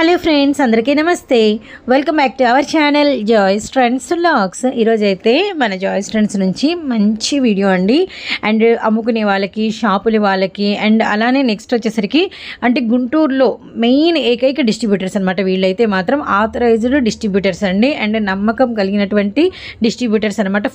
Hello friends, అందరికీ నమస్తే. Welcome back to our channel Joy's trends vlogs. ఈరోజు అయితే మన జాయ్స్ ట్రెండ్స్ నుంచి మంచి వీడియో అండి. అండ్ అమ్ముకునే వాళ్ళకి, షాపుల వాళ్ళకి, అండ్ అలానే నెక్స్ట్ వచ్చేసరికి అంటే గుంటూరులో మెయిన్ ఏకైక డిస్ట్రిబ్యూటర్స్ అనమాట. వీళ్ళైతే మాత్రం ఆథరైజ్డ్ డిస్ట్రిబ్యూటర్స్ అండి. అండ్ నమ్మకం కలిగినటువంటి డిస్ట్రిబ్యూటర్స్ అనమాట.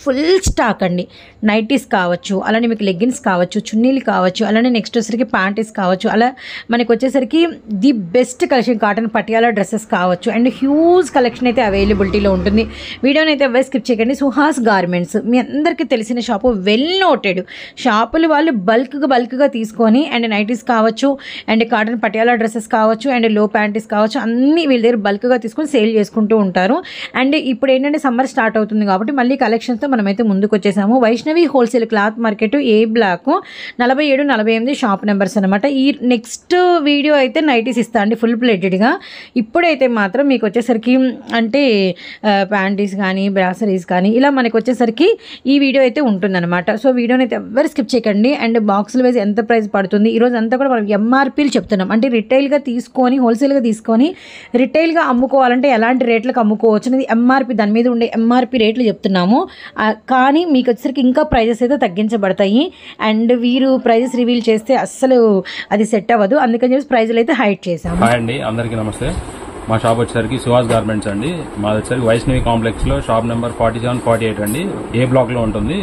ఫుల్ స్టాక్ అండి. నైటీస్ కావచ్చు, అలానే మీకు లెగ్గిన్స్ కావచ్చు, చున్నీలు కావచ్చు, అలానే నెక్స్ట్ వచ్చేసరికి ప్యాంటీస్ కావచ్చు. అలా మనకు వచ్చేసరికి the best collection cotton Patiala dresses కావచ్చు. అండ్ హ్యూజ్ కలెక్షన్ అయితే అవైలబిలిటీలో ఉంటుంది. వీడియోని అయితే ఎవరు స్కిప్ చేయకండి. సుహాస్ గార్మెంట్స్ మీ అందరికీ తెలిసిన షాపు, వెల్ నోటెడ్ షాపులు. వాళ్ళు బల్క్గా తీసుకొని అండ్ నైటీస్ కావచ్చు, అండ్ కాటన్ పటియాలా డ్రెస్సెస్ కావచ్చు, అండ్ లో ప్యాంటీస్ కావచ్చు, అన్నీ వీళ్ళ దగ్గర బల్క్గా తీసుకొని సేల్ చేసుకుంటూ ఉంటారు. అండ్ ఇప్పుడు ఏంటంటే సమ్మర్ స్టార్ట్ అవుతుంది కాబట్టి మళ్ళీ కలెక్షన్స్తో మనమైతే ముందుకు వచ్చేసాము. వైష్ణవి హోల్సేల్ క్లాత్ మార్కెట్, ఏ బ్లాక్ 47, 48 షాప్ నెంబర్స్ అనమాట. ఈ నెక్స్ట్ వీడియో అయితే నైటీస్ ఇస్తా అండి ఫుల్ ప్లేటెడ్గా. ఇప్పుడైతే మాత్రం మీకు వచ్చేసరికి అంటే ప్యాంటీస్ కానీ, బ్రాసరీస్ కానీ ఇలా మనకు వచ్చేసరికి ఈ వీడియో అయితే ఉంటుందన్నమాట. సో వీడియోని అయితే ఎవరు స్కిప్ చేయకండి. అండ్ బాక్సుల వైజ్ ఎంత ప్రైస్ పడుతుంది, ఈరోజు అంతా కూడా మనం ఎంఆర్పీలు చెప్తున్నాం. అంటే రిటైల్గా తీసుకొని, హోల్సేల్గా తీసుకొని రిటైల్గా అమ్ముకోవాలంటే ఎలాంటి రేట్లకు అమ్ముకోవచ్చు అనేది ఎంఆర్పీ, దాని మీద ఉండే ఎంఆర్పీ రేట్లు చెప్తున్నాము. కానీ మీకు వచ్చేసరికి ఇంకా ప్రైజెస్ అయితే తగ్గించబడతాయి. అండ్ వీరు ప్రైజెస్ రివీల్ చేస్తే అస్సలు అది సెట్ అవ్వదు. అందుకని చెప్పి ప్రైజులు అయితే హైట్ చేసాము. హాయ్ అండి, అందరికీ నమస్తే. మా షాప్ వచ్చేసరికి సుహాస్ గార్మెంట్స్ అండి. మాది వచ్చేసరికి వైష్ణవి కాంప్లెక్స్ లో షాప్ నెంబర్ 47, 48 అండి. ఏ బ్లాక్ లో ఉంటుంది.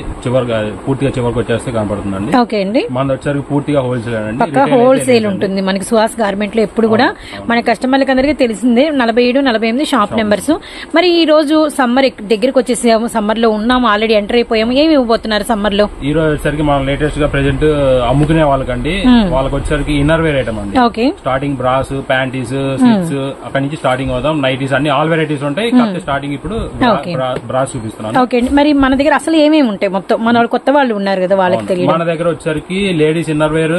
పూర్తిగా చివరికి వచ్చేస్తే కనపడుతుందండి. ఓకే అండి. మనది వచ్చేసరికి పూర్తిగా హోల్సేల్ అండి. పక్కా హోల్సేల్ ఉంటుంది మనకి సుహాస్ గార్మెంట్ లో. ఎప్పుడు కూడా మన కస్టమర్లకి అందరికీ తెలిసిందే 47, 48 షాప్ నెంబర్స్. మరి ఈ రోజు సమ్మర్ దగ్గరకు వచ్చేసాము. సమ్మర్ లో ఉన్నాము, ఆల్రెడీ ఎంటర్ అయిపోయాము. ఏమి ఇవ్వబోతున్నారు సమ్మర్ లో? ఈ రోజు వచ్చేసరికి మనం లేటెస్ట్ గా ప్రెసెంట్ అమ్ముకునే వాళ్ళకండి, వాళ్ళకి వచ్చేసరికి ఇన్నర్ వేర్ ఐటమ్ అండి. స్టార్టింగ్ బ్రాస్, ప్యాంటీస్, స్లిప్స్, అక్కడి నుంచి స్టార్టింగ్ అవుదాం. నైటీస్ అన్ని ఆల్ వెరైటీస్ ఉంటాయి. కాకపోతే స్టార్టింగ్ ఇప్పుడు బ్రాస్ చూపిస్తున్నాను. ఓకే. మరి మన దగ్గర అసలు ఏమేమి ఉంటాయి? మొత్తం మన కొత్త వాళ్ళు ఉన్నారు కదా, వాళ్ళకి తెలియదు. మన దగ్గర వచ్చేసరికి లేడీస్ ఇన్నర్ వేర్,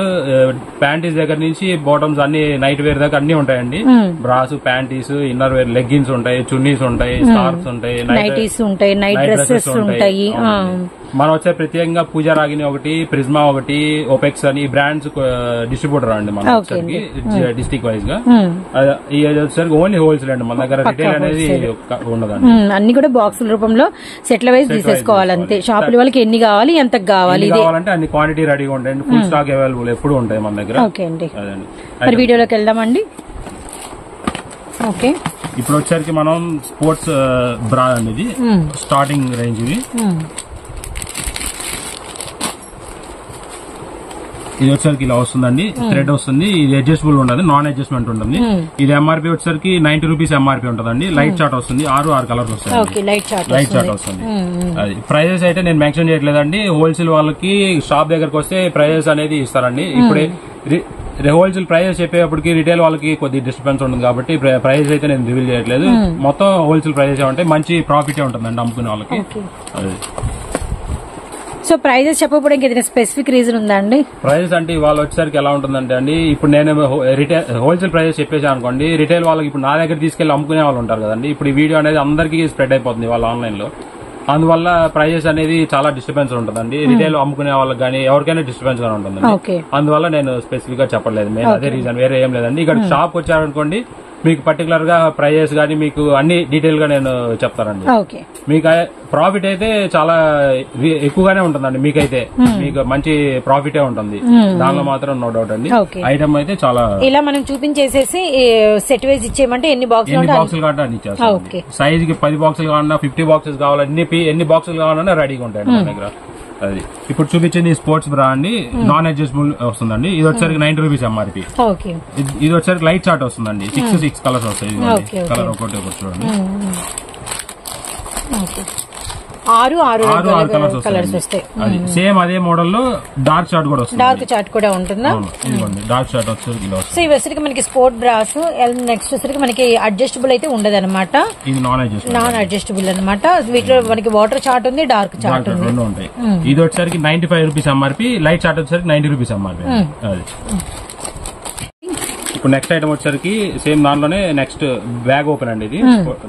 ప్యాంటీస్ దగ్గర నుంచి బాటమ్స్ అన్ని, నైట్ వేర్ దగ్గర అన్ని ఉంటాయండి. Bras, panties, inner wear, leggings ఉంటాయి, చున్నీస్ ఉంటాయి, స్కార్ఫ్స్ ఉంటాయి, నైటీస్ ఉంటాయి, నైట్ డ్రెస్సెస్ ఉంటాయి. మనం వచ్చే ప్రత్యేకంగా పూజా రాగిని ఒకటి, ప్రిజ్మా ఒకటి, ఓపెక్స్ అని బ్రాండ్స్ డిస్ట్రిబ్యూటర్ అండి మన డిస్ట్రిక్ట్ వైజ్ గా. వచ్చేసరికి ఓన్లీ హోల్సేల్ అండి. మన దగ్గర రిటైల్ అనేది ఉండదండి. అన్ని కూడా బాక్సుల రూపంలో సెట్ల వైజ్ తీసేసుకోవాలి అంతే. షాపుల వాళ్ళకి ఎన్ని కావాలి, ఎంత కావాలంటే అన్ని క్వాంటిటీ రెడీగా ఉంటాయండి. ఫుల్ స్టాక్ అవైలబుల్ ఎప్పుడు ఉంటాయి మన దగ్గర. ఓకే అండి. మరి వీడియోలోకి వెళ్దామండి. ఓకే. ఇప్పుడు వచ్చేసరికి మనం స్పోర్ట్స్ బ్రా అనేది స్టార్టింగ్ రేంజ్ ఇది. ఇది వచ్చేసరికి ఇలా వస్తుందండి. థ్రెడ్ వస్తుంది. ఇది అడ్జస్టబుల్ ఉండదు, నాన్ అడ్జస్ట్మెంట్ ఉంటుంది. ఇది ఎంఆర్పీ వచ్చేసరికి 90 రూపీస్ ఎంఆర్పీ ఉంటుందండి. లైట్ చార్ట్ వస్తుంది. 6 కలర్స్ వస్తాయి. లైట్ చార్ట్ వస్తుంది. అది ప్రైజెస్ అయితే నేను మెన్షన్ చేయట్లేదండి. హోల్సేల్ వాళ్ళకి షాప్ దగ్గరకు వస్తే ప్రైజెస్ అనేది ఇస్తారండి. ఇప్పుడే హోల్సేల్ ప్రైజెస్ చెప్పేటప్పటికి రిటైల్ వాళ్ళకి కొద్ది డిస్టర్బెన్స్ ఉంటుంది కాబట్టి ప్రైజెస్ అయితే నేను రివీల్ చేయట్లేదు. మొత్తం హోల్సేల్ ప్రైజెస్ ఉంటాయి. మంచి ప్రాఫిట్ ఉంటుందండి అమ్ముకునే వాళ్ళకి. అది సో ప్రైజెస్ చెప్పకపోవడానికి ఏదైనా స్పెసిఫిక్ రీజన్ ఉందా అండి? ప్రైజెస్ అంటే వాళ్ళు వచ్చేసరికి ఎలా ఉంటుందంటే అండి, ఇప్పుడు నేను హోల్సేల్ ప్రైజెస్ చెప్పేసాను అనుకోండి, రిటైల్ వాళ్ళకి ఇప్పుడు నా దగ్గర తీసుకెళ్లి అమ్ముకునే వాళ్ళు ఉంటారు కదండి. ఇప్పుడు ఈ వీడియో అనేది అందరికీ స్ప్రెడ్ అయిపోతుంది వాళ్ళ ఆన్లైన్ లో. అందువల్ల ప్రైజెస్ అనేది చాలా డిస్టర్బెన్స్ ఉంటుందండి. రిటైల్ అమ్ముకునే వాళ్ళకి కానీ ఎవరికైనా డిస్టర్బెన్స్ గా ఉంటుంది. అందువల్ల నేను స్పెసిఫిక్ గా చెప్పలేదు. నేను అదే రీజన్, వేరే ఏం లేదండి. ఇక్కడ షాప్ వచ్చారనుకోండి, మీకు పర్టికులర్ గా ప్రైజెస్ కానీ మీకు అన్ని డీటెయిల్ గా నేను చెప్తానండి. మీకు ప్రాఫిట్ అయితే చాలా ఎక్కువగానే ఉంటుందండి. మీకైతే మీకు మంచి ప్రాఫిటే ఉంటుంది, దానిలో మాత్రం నో డౌట్ అండి. ఐటమ్ అయితే చాలా ఇలా మనం చూపించేసేసి సెట్ వైజ్ ఇచ్చేయమంటే ఎన్ని బాక్సులు కావాలంటే అన్ని ఇచ్చేస్తాం. సైజ్ కి 10 బాక్సులు కావాలన్నా, 50 బాక్సెస్ కావాలన్నా, ఎన్ని బాక్సులు కావాలన్నా రెడీగా ఉంటాయండి మన దగ్గర. అది ఇప్పుడు చూపించింది స్పోర్ట్స్ బ్రా అండి. నాన్ అడ్జస్టబుల్ వస్తుందండి. ఇది వచ్చేసరికి 90 రూపీస్ ఎంఆర్పీ. ఇది వచ్చేసరికి లైట్ చార్ట్ వస్తుందండి. 6 కలర్స్ వస్తాయి. కలర్ ఒకటి చూడండి. 6 కలర్స్ వస్తాయి. సేమ్ అదే మోడల్ లో డార్క్ చార్ట్ కూడా వస్తుంది. డార్క్ చార్ట్ కూడా ఉంటుందా? డార్క్ చార్ట్ వచ్చేసరికి సో ఇవి వచ్చరికి మనకి స్పోర్ట్ బ్రాస్. నెక్స్ట్ వచ్చరికి మనకి అడ్జస్టబుల్ అయితే ఉండదు అనమాట. ఇది నాన్ అడ్జస్టబుల్ అనమాట. వీటిలో మనకి వాటర్ చార్ట్ ఉంది, డార్క్ చార్ట్ ఉంది, రెండు ఉంటాయి. ఇది వచ్చేసరికి 95 రూపీస్ ఎంఆర్పీ. లైట్ చార్ట్ వచ్చేసరికి 90 రూపీస్ ఎంఆర్పీ. అది ఇప్పుడు నెక్స్ట్ ఐటమ్ వచ్చేసరికి సేమ్ దానిలోనే నెక్స్ట్ బ్యాగ్ ఓపెన్ అండి. ఇది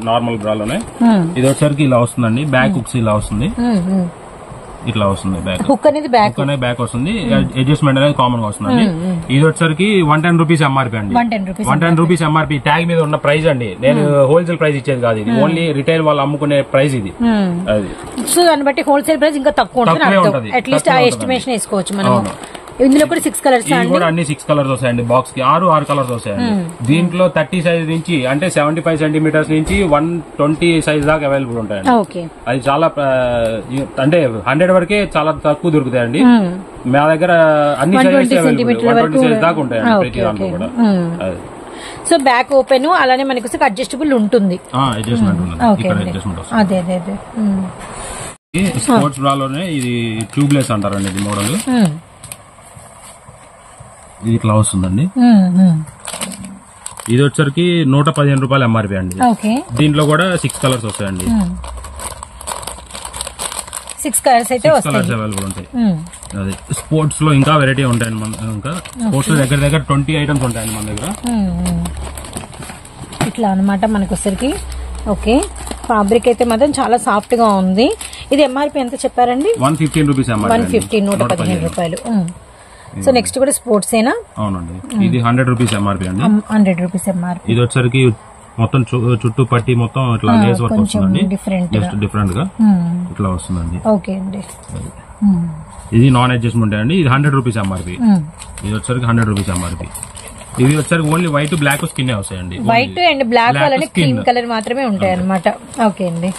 నార్మల్ బ్రాలోనే. ఇది వచ్చేసరికి ఇలా వస్తుందండి. బ్యాగ్ హుక్స్ ఇలా వస్తుంది. ఇట్లా వస్తుంది బ్యాక్. హుక్ అనేది బ్యాక్ వస్తుంది. అడ్జస్ట్మెంట్ అనేది కామన్ గా వస్తుంది. ఇది వచ్చరికి 110 రూపీస్ ఎంఆర్పీ అండి. 110 రూపీస్ ఎంఆర్పీ ట్యాగ్ మీద ఉన్న ప్రైస్ అండి. నేను హోల్సేల్ ప్రైస్ ఇచ్చేది కాదు, ఇది ఓన్లీ రిటైల్ వాళ్ళు అమ్ముకునే ప్రైస్ ఇది. అది సో దాన్ని బట్టి హోల్సేల్ ప్రైస్ ఇంకా తక్కువ ఉంటుంది. అట్లీస్ట్ ఆ ఎస్టిమేషన్ వేసుకోవచ్చు మనం. ఇందులో కూడా 6 కలర్స్ కూడా అన్ని 6 కలర్స్ వస్తాయండి. బాక్స్ కి 6 కలర్స్ వస్తాయండి. దీంట్లో 30 సైజ్ నుంచి అంటే 75 సెంటీమీటర్స్ నుంచి 120 సైజ్ దాకా అవైలబుల్ ఉంటాయండి. అది చాలా అంటే 100 వరకే చాలా తక్కువ దొరుకుతాయండి. మా దగ్గర అన్ని సైజెస్ అవైలబుల్ 120 సైజ్ దాకా ఉంటాయండి ప్రతి దాంట్లో కూడా. సో బ్యాక్ ఓపెన్ అలానే మనకి అడ్జస్టబుల్ ఉంటుంది. అదే అదే అదే స్పోర్ట్స్ బ్రాలోనే ఇది ట్యూబ్లెస్ అంటారండి. ఇది మోడల్ ఇది ఇట్లా వస్తుందండి. ఇది వచ్చరికి 115 రూపాయలు ఎంఆర్పీ అండి. దీంట్లో కూడా 6 కలర్స్ వస్తాయండి. 6 కలర్స్ అయితే కలర్స్ అవైలబుల్ ఉంటాయి. అది స్పోర్ట్స్ లో ఇంకా వెరైటీ ఉంటాయండి. ఇంకా స్పోర్ట్స్ లో దగ్గర 20 ఐటమ్స్ ఉంటాయండి మన దగ్గర. ఇట్లా అనమాట మనకు వచ్చరికి. ఓకే, ఫ్యాబ్రిక్ అయితే మాత్రం చాలా సాఫ్ట్ గా ఉంది. ఇది ఎంఆర్పీ ఎంత చెప్పారండి? 115 రూపీస్. 115 రూపాయలు. సో నెక్స్ట్ కూడా స్పోర్ట్స్ ఏనా? అవునండి. ఇది 100 రూపీస్ ఎంఆర్పీ అండి. 100 రూపీస్ ఎంఆర్పీ. ఇది వచ్చరికి మొత్తం చుట్టూ పట్టి మొత్తం ఇట్లా లేస్ వర్క్ వస్తుందండి. డిఫరెంట్ గా ఇట్లా వస్తుందండి. ఓకే అండి. ఇది నాన్ అడ్జస్ట్మెంట్ అండి. ఇది 100 రూపీస్ ఎంఆర్పీ. ఇది వచ్చరికి 100 రూపీస్ ఎంఆర్పీ. ఇది వచ్చరికి ఓన్లీ వైట్ బ్లాక్ స్కిన్ వస్తాయండి. వైట్ అండ్ బ్లాక్ అలానే క్రీమ్ కలర్ మాత్రమే ఉంటాయి అనమాట. ఓకే అండి.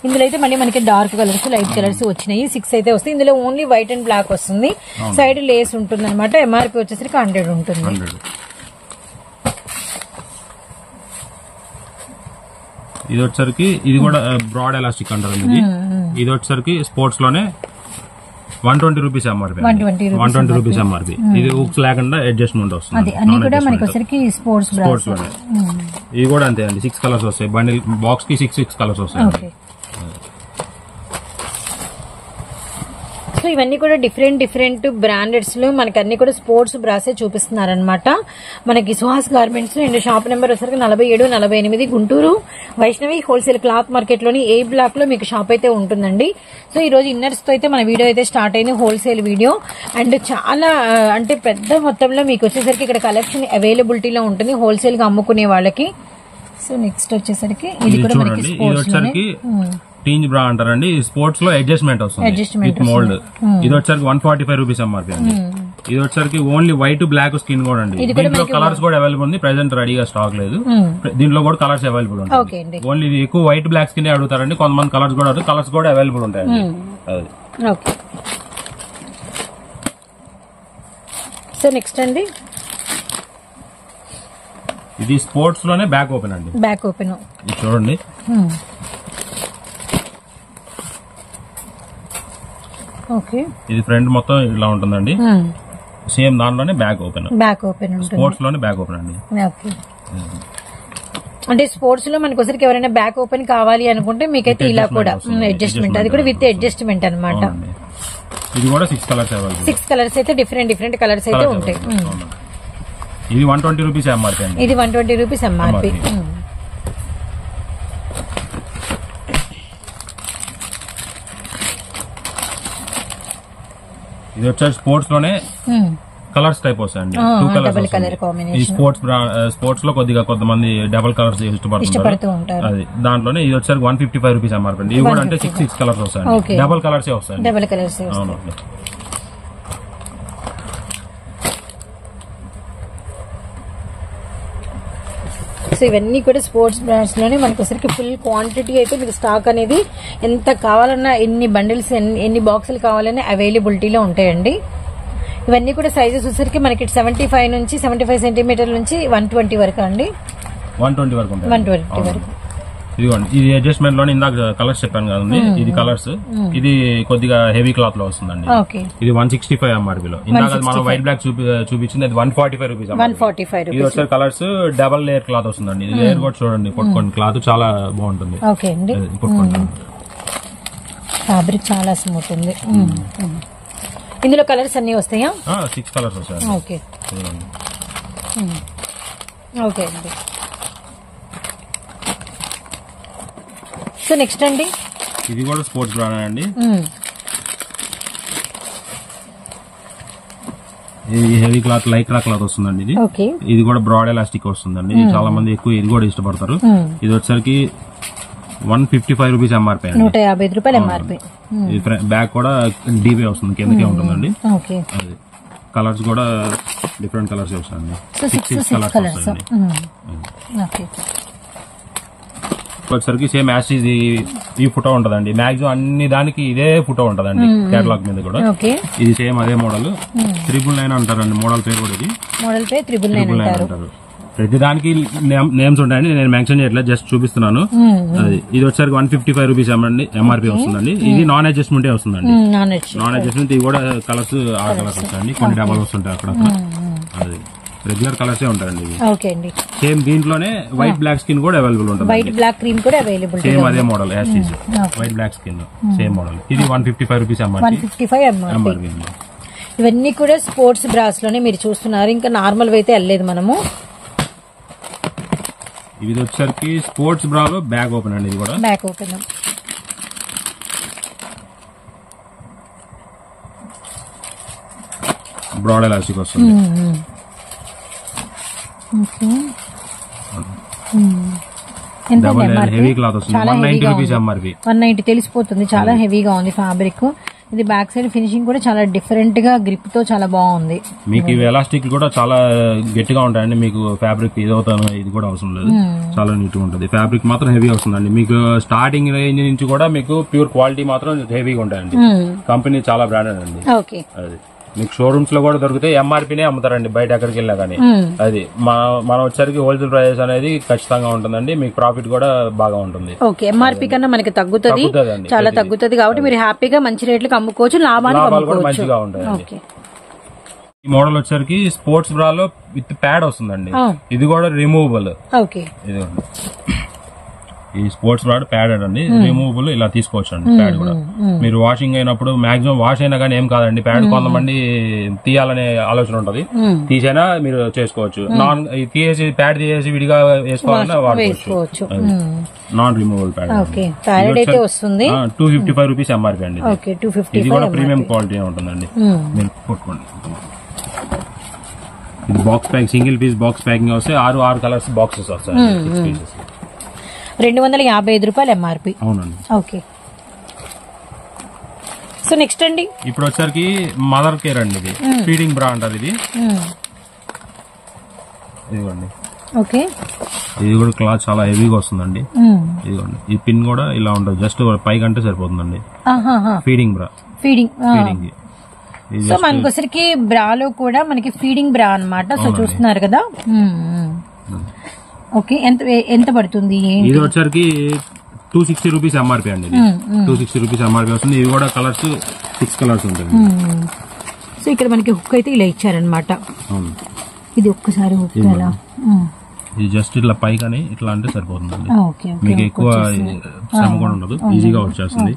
ఇందులో అయితే మళ్ళీ మనకి డార్క్ కలర్స్ లైట్ కలర్స్ వచ్చినాయి. 6 అయితే వస్తాయి. ఇందులో ఓన్లీ వైట్ అండ్ బ్లాక్ వస్తుంది. సైడ్ లేస్ ఉంటుంది అనమాట. ఎంఆర్పీ వచ్చేసరికి 100 ఉంటుంది. ఇది వచ్చరికి ఇది కూడా బ్రాడ్ ఎలాస్టిక్ అంటారు. ఇది వచ్చరికి స్పోర్ట్స్ లోనే 120 రూపీస్ ఎంఆర్పీ. 120 rupees MRP. ఇది హుక్స్ లేకుండా అడ్జస్ట్మెంట్ వస్తుంది. స్పోర్ట్స్ లోనే ఇది కూడా అంతే అండి. 6 కలర్స్ వస్తాయి. బండిల్ బాక్స్ కి 6 కలర్స్ వస్తాయి. సో ఇవన్నీ కూడా డిఫరెంట్ బ్రాండెడ్స్ లో మనకి అన్ని కూడా స్పోర్ట్స్ బ్రాసే చూపిస్తున్నారనమాట. మనకి Suhas garments and shop number వచ్చేసరికి 4748 Guntur Vaishnavi wholesale cloth market లోని ఏ బ్లాక్ లో మీకు షాప్ అయితే ఉంటుందండి. సో ఈ రోజు ఇన్నర్స్ తో అయితే మన వీడియో అయితే స్టార్ట్ అయింది. హోల్సేల్ వీడియో అండ్ చాలా అంటే పెద్ద మొత్తంలో మీకు వచ్చేసరికి ఇక్కడ కలెక్షన్ అవైలబిలిటీలో ఉంటుంది హోల్సేల్ గా అమ్ముకునే వాళ్ళకి. సో నెక్స్ట్ వచ్చేసరికి ఇది కూడా మనకి స్పోర్ట్స్ టీంజ్ బ్రా అంటారండి. స్పోర్ట్స్ లో అడ్జస్ట్మెంట్ వస్తుంది విత్ మోల్డ్. ఇది వచ్చరికి 145 రూపీస్ ఎంఆర్పీ అండి. ఇది వచ్చరికి ఓన్లీ వైట్ బ్లాక్ స్కిన్ కూడా అండి. దీంట్లో కలర్స్ కూడా అవైలబుల్ ఉంది. ప్రెసెంట్ రెడీగా స్టాక్ లేదు. దీంట్లో కూడా కలర్స్ అవైలబుల్ ఉంటాయి. ఓన్లీ ఎక్కువ వైట్ బ్లాక్ స్కిన్ అడుగుతారండి. కొంతమంది కలర్స్ కూడా అవైలబుల్ ఉంటాయండి. సో నెక్స్ట్ అండి ఇది స్పోర్ట్స్ లోనే బ్యాక్ ఓపెన్ అండి. బ్యాక్ ఓపెన్ ఇది చూడండి. ఇది ఫ్రంట్ మొత్తం ఇలా ఉంటుందండి. సేమ్ దాంట్లోనే బ్యాక్ ఓపెన్. స్పోర్ట్స్ లోనే బ్యాక్ ఓపెన్ అండి. అంటే స్పోర్ట్స్ లో మనకి ఒకసారికి ఎవరైనా బ్యాక్ ఓపెన్ కావాలి అనుకుంటే మీకైతే ఇలా కూడా అడ్జస్ట్మెంట్, అది కూడా విత్ అడ్జస్ట్మెంట్ అనమాట. ఇది కూడా 6 కలర్స్ అవైలబుల్. 6 కలర్స్ అయితే డిఫరెంట్ కలర్స్ అయితే ఉంటాయి. ఇది 120 రూపీస్ ఎంఆర్పీ అండి. ఇది 120 రూపీస్ ఎంఆర్పీ. ఇది వచ్చేసి స్పోర్ట్స్ లోనే కలర్స్ టైప్ వస్తాయండి. 2 కలర్స్. ఈ స్పోర్ట్స్ లో కొంతమంది డబుల్ కలర్స్ ఇష్టపడుతూ ఉంటారు. అది దాంట్లోనే ఇది వచ్చేసరికి 155 రూపీస్ ఎంఆర్పీ. ఇవి కూడా అంటే 6 కలర్స్ వస్తాయండి. డబుల్ కలర్స్ వస్తాయి. అవునండి. సో ఇవన్నీ కూడా స్పోర్ట్స్ బ్రాండ్స్ లోనే మనకి ఒకసారికి ఫుల్ క్వాంటిటీ అయితే మీకు స్టాక్ అనేది ఎంత కావాలన్నా, ఎన్ని బండిల్స్ ఎన్ని బాక్సులు కావాలన్నా అవైలబిలిటీలో ఉంటాయండి. ఇవన్నీ కూడా సైజెస్ వచ్చేసరికి మనకి 75 సెంటీమీటర్ల నుంచి 120 వరకు అండి. 120 వరకు. 120 వరకు. ఇదిగోండి, ఇది అడ్జస్ట్మెంట్ లోనే ఇందాక కలర్స్ చెప్పాను కదండి. ఇది కలర్స్, ఇది కొద్దిగా హెవీ క్లాత్ లో వస్తుందండి. ఇది 165 ఎంఆర్పీలో. ఇందాక మనం వైట్ బ్లాక్ చూపించింది, అది 145 రూపీస్. ఇది వచ్చే కలర్స్ డబల్ లేయర్ క్లాత్ వస్తుందండి. ఇది లేయర్ కూడా చూడండి, కొట్టుకోండి, క్లాత్ చాలా బాగుంటుంది. ఫ్యాబ్రిక్ చాలా స్మూత్ ఉంది. ఇందులో కలర్స్ అన్ని వస్తాయా? 6 కలర్స్ వస్తాయి. ఓకే ఓకే అండి. సో నెక్స్ట్ అండి ఇది కూడా స్పోర్ట్స్ బ్రాండ్ అండి. ఇది హెవీ క్లాత్ లైక్రా క్లాత్ వస్తుందండి. ఇది ఓకే. ఇది కూడా బ్రాడ్ ఎలాస్టిక్ వస్తుందండి. చాలా మంది ఎక్కువ ఇది కూడా ఇష్టపడతారు. ఇది వచ్చేసరికి 155 రూపీస్ ఎంఆర్పీ అండి. 155 రూపాయలు ఎంఆర్పీ. బ్యాగ్ కూడా డీపీ వస్తుంది, కిందకే ఉంటుందండి. ఓకే. అది కలర్స్ కూడా డిఫరెంట్ కలర్స్ వస్తాయండి. 6 కలర్స్ వస్తాయండి. ఓకే. వచ్చేసరికి సేమ్ యాష్ ఈ ఫోటో ఉంటదండి. మాక్సిమం అన్ని దానికి ఇదే ఫోటో ఉంటదండి కేటలాగ్ మీద కూడా. ఇది సేమ్ అదే మోడల్ 999 అంటారండి. మోడల్ పేరు కూడా ఇది మోడల్ పేరు 999 అంటారు. ప్రతి దానికి నేమ్స్ ఉంటాయండి, నేను మెన్షన్ చేయట్లేదు, జస్ట్ చూపిస్తున్నాను. అది ఇది వచ్చేసరికి 155 రూపీస్ ఎంఆర్పీ వస్తుందండి. ఇది నాన్ అడ్జస్ట్మెంట్ వస్తుందండి. నాన్ అడ్జస్ట్మెంట్ ఇది కూడా కలర్స్ 6 కలర్స్ వస్తాయండి. కొన్ని డబల్ వస్తుంటాయి అక్కడ. అది రెగ్యులర్ కలర్స్ ఉంటాయండి. ఇవి సేమ్ దీంట్లోనే వైట్ బ్లాక్ స్కిన్ కూడా అవైలబుల్ ఉంటుంది. వైట్ బ్లాక్ క్రీమ్ కూడా అవైలబుల్. సేమ్ అదే model as is white black skin same model. ఇది 155 రూపీస్ ఎంఆర్పీ. ఇవన్నీ కూడా స్పోర్ట్స్ బ్రాస్ లోనే మీరు చూస్తున్నారు. ఇంకా నార్మల్ అయితే వెళ్ళలేదు మనము. ఇది వచ్చేసరికి స్పోర్ట్స్ బ్రాలో బ్యాక్ ఓపెన్ అండి. ఇది కూడా బ్యాక్ ఓపెన్. బ్రాడ్ ఎలాస్టిక్ వస్తుంది. హెవీ క్లాత్ వస్తుంది. 190 రూపీస్ ఎంఆర్పీ. 190 తెలిసిపోతుంది. చాలా హెవీగా ఉంది ఫ్యాబ్రిక్. ఇది బ్యాక్ సైడ్ ఫినిషింగ్ కూడా చాలా డిఫరెంట్ గా గ్రిప్ తో చాలా బాగుంది. మీకు ఇవి ఎలాస్టిక్ కూడా చాలా గట్టిగా ఉంటాయండి. మీకు ఫ్యాబ్రిక్ ఇది కూడా అవసరం లేదు, చాలా నీట్ గా ఉంటుంది. ఫ్యాబ్రిక్ మాత్రం హెవీ వస్తుందండి. మీకు స్టార్టింగ్ రేంజ్ నుంచి కూడా మీకు ప్యూర్ క్వాలిటీ మాత్రం హెవీగా ఉంటాయండి. కంపెనీ చాలా బ్రాండెడ్ అండి. అది మీకు షోరూమ్స్ లో కూడా దొరుకుతాయి. ఎంఆర్పీనే అమ్ముతారండి బయట ఎక్కడికి వెళ్ళినా కానీ. అది మనం వచ్చరికి హోల్సేల్ ప్రైస్ అనేది ఖచ్చితంగా ఉంటుందండి. మీకు ప్రాఫిట్ కూడా బాగా ఉంటుంది. ఓకే. ఎంఆర్పీ కన్నా మనకి తగ్గుతుంది, చాలా తగ్గుతుంది. కాబట్టి మీరు హ్యాపీగా మంచి రేట్లకు అమ్ముకోవచ్చు, లాభాలు కూడా మంచిగా ఉంటాయి. ఈ మోడల్ వచ్చరికి స్పోర్ట్స్ బ్రాలో విత్ ప్యాడ్ వస్తుందండి. ఇది కూడా రిమూవబుల్. ఇది ఈ స్పోర్ట్స్ బ్రా ప్యాడ్ అండి, రిమూవబుల్. ఇలా తీసుకోవచ్చు అండి ప్యాడ్ కూడా. మీరు వాషింగ్ అయినప్పుడు మాక్సిమం వాష్ అయినా కానీ ఏం కాదండి. ప్యాడ్ కొంతమంది తీయాలనే ఆలోచన ఉంటది, తీసైనా మీరు చేసుకోవచ్చు. తీసేసి ప్యాడ్ తీసేసి విడిగా వేసుకోవాలన్నా వాడుకోవచ్చు. Non removable pad. 255 rupees MRP అండి. ఇది కూడా ప్రీమియం క్వాలిటీ ఉంటుందండి. మీరు కొట్టుకోండి. ఇది box pack, single piece box packing వస్తే 6 కలర్స్ బాక్సెస్ వస్తాయి. 6 పీసెస్ 255 రూపాయలు ఎంఆర్పీ. అవునండి. ఓకే. సో నెక్స్ట్ అండి ఇప్పుడు వచ్చరికి మదర్ కేర్ అండి. ఇది ఫీడింగ్ బ్రా అంటారు. ఇది ఇదిగోండి. ఓకే. ఇది కూడా క్లాత్ చాలా హెవీగా వస్తుందండి. ఇదిగోండి. ఈ పిన్ కూడా ఇలా ఉంటుంది, జస్ట్ పైకి అంటే సరిపోతుందండి. ఫీడింగ్ బ్రా. ఫీడింగ్ సో మనకు వచ్చరికి బ్రాలో కూడా మనకి ఫీడింగ్ బ్రా అన్నమాట. సో చూస్తున్నారు కదా. ఓకే. ఎంత పడుతుంది? ఇది వచ్చరికి 260 రూపీస్ ఎంఆర్పీ అండి. 260 రూపీస్ ఎంఆర్పీ వస్తుంది. ఇవి కూడా కలర్స్ 6 కలర్స్ ఉంటాయి. సో ఇక్కడ మనకి హుక్ అయితే ఇలా ఇచ్చారనమాట. ఇది ఒక్కసారి హుక్ ఎలా, ఇది జస్ట్ ఇట్లా పైకని ఇట్లా అంటే సరిపోతుందండి. మీకు ఎక్కువ శ్రమ కూడా ఉండదు, ఈజీగా వచ్చేస్తుంది.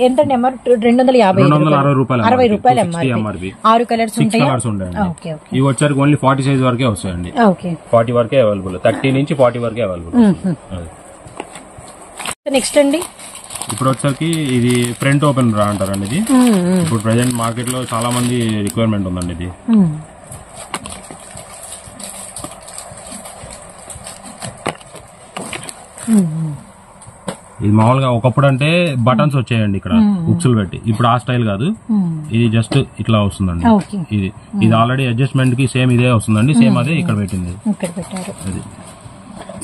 ఎంత 250 రూపాయలు. 60 రూపాయలు ఎంఆర్పీ. 6 కలర్స్ ఉంటాయి. ఇవి వచ్చరికి ఓన్లీ 40 సైజ్ వరకే వస్తాయండి. 40 వరకే అవైలబుల్. 30 నుంచి 40 వరకే అవైలబుల్. నెక్స్ట్ అండి ఇప్పుడు వచ్చరికి ఇది ఫ్రంట్ ఓపెన్ బ్రా అంటారండి. ఇది ఇప్పుడు ప్రెసెంట్ మార్కెట్ లో చాలా మంది రిక్వైర్మెంట్ ఉందండి. ఇది ఇది మామూలుగా ఒకప్పుడు అంటే బటన్స్ వచ్చాయండి ఇక్కడ హుక్స్లు పెట్టి. ఇప్పుడు ఆ స్టైల్ కాదు, ఇది జస్ట్ ఇట్లా వస్తుందండి. ఇది ఆల్రెడీ అడ్జస్ట్మెంట్ కి సేమ్ ఇదే వస్తుందండి. సేమ్ అదే ఇక్కడ పెట్టింది. అది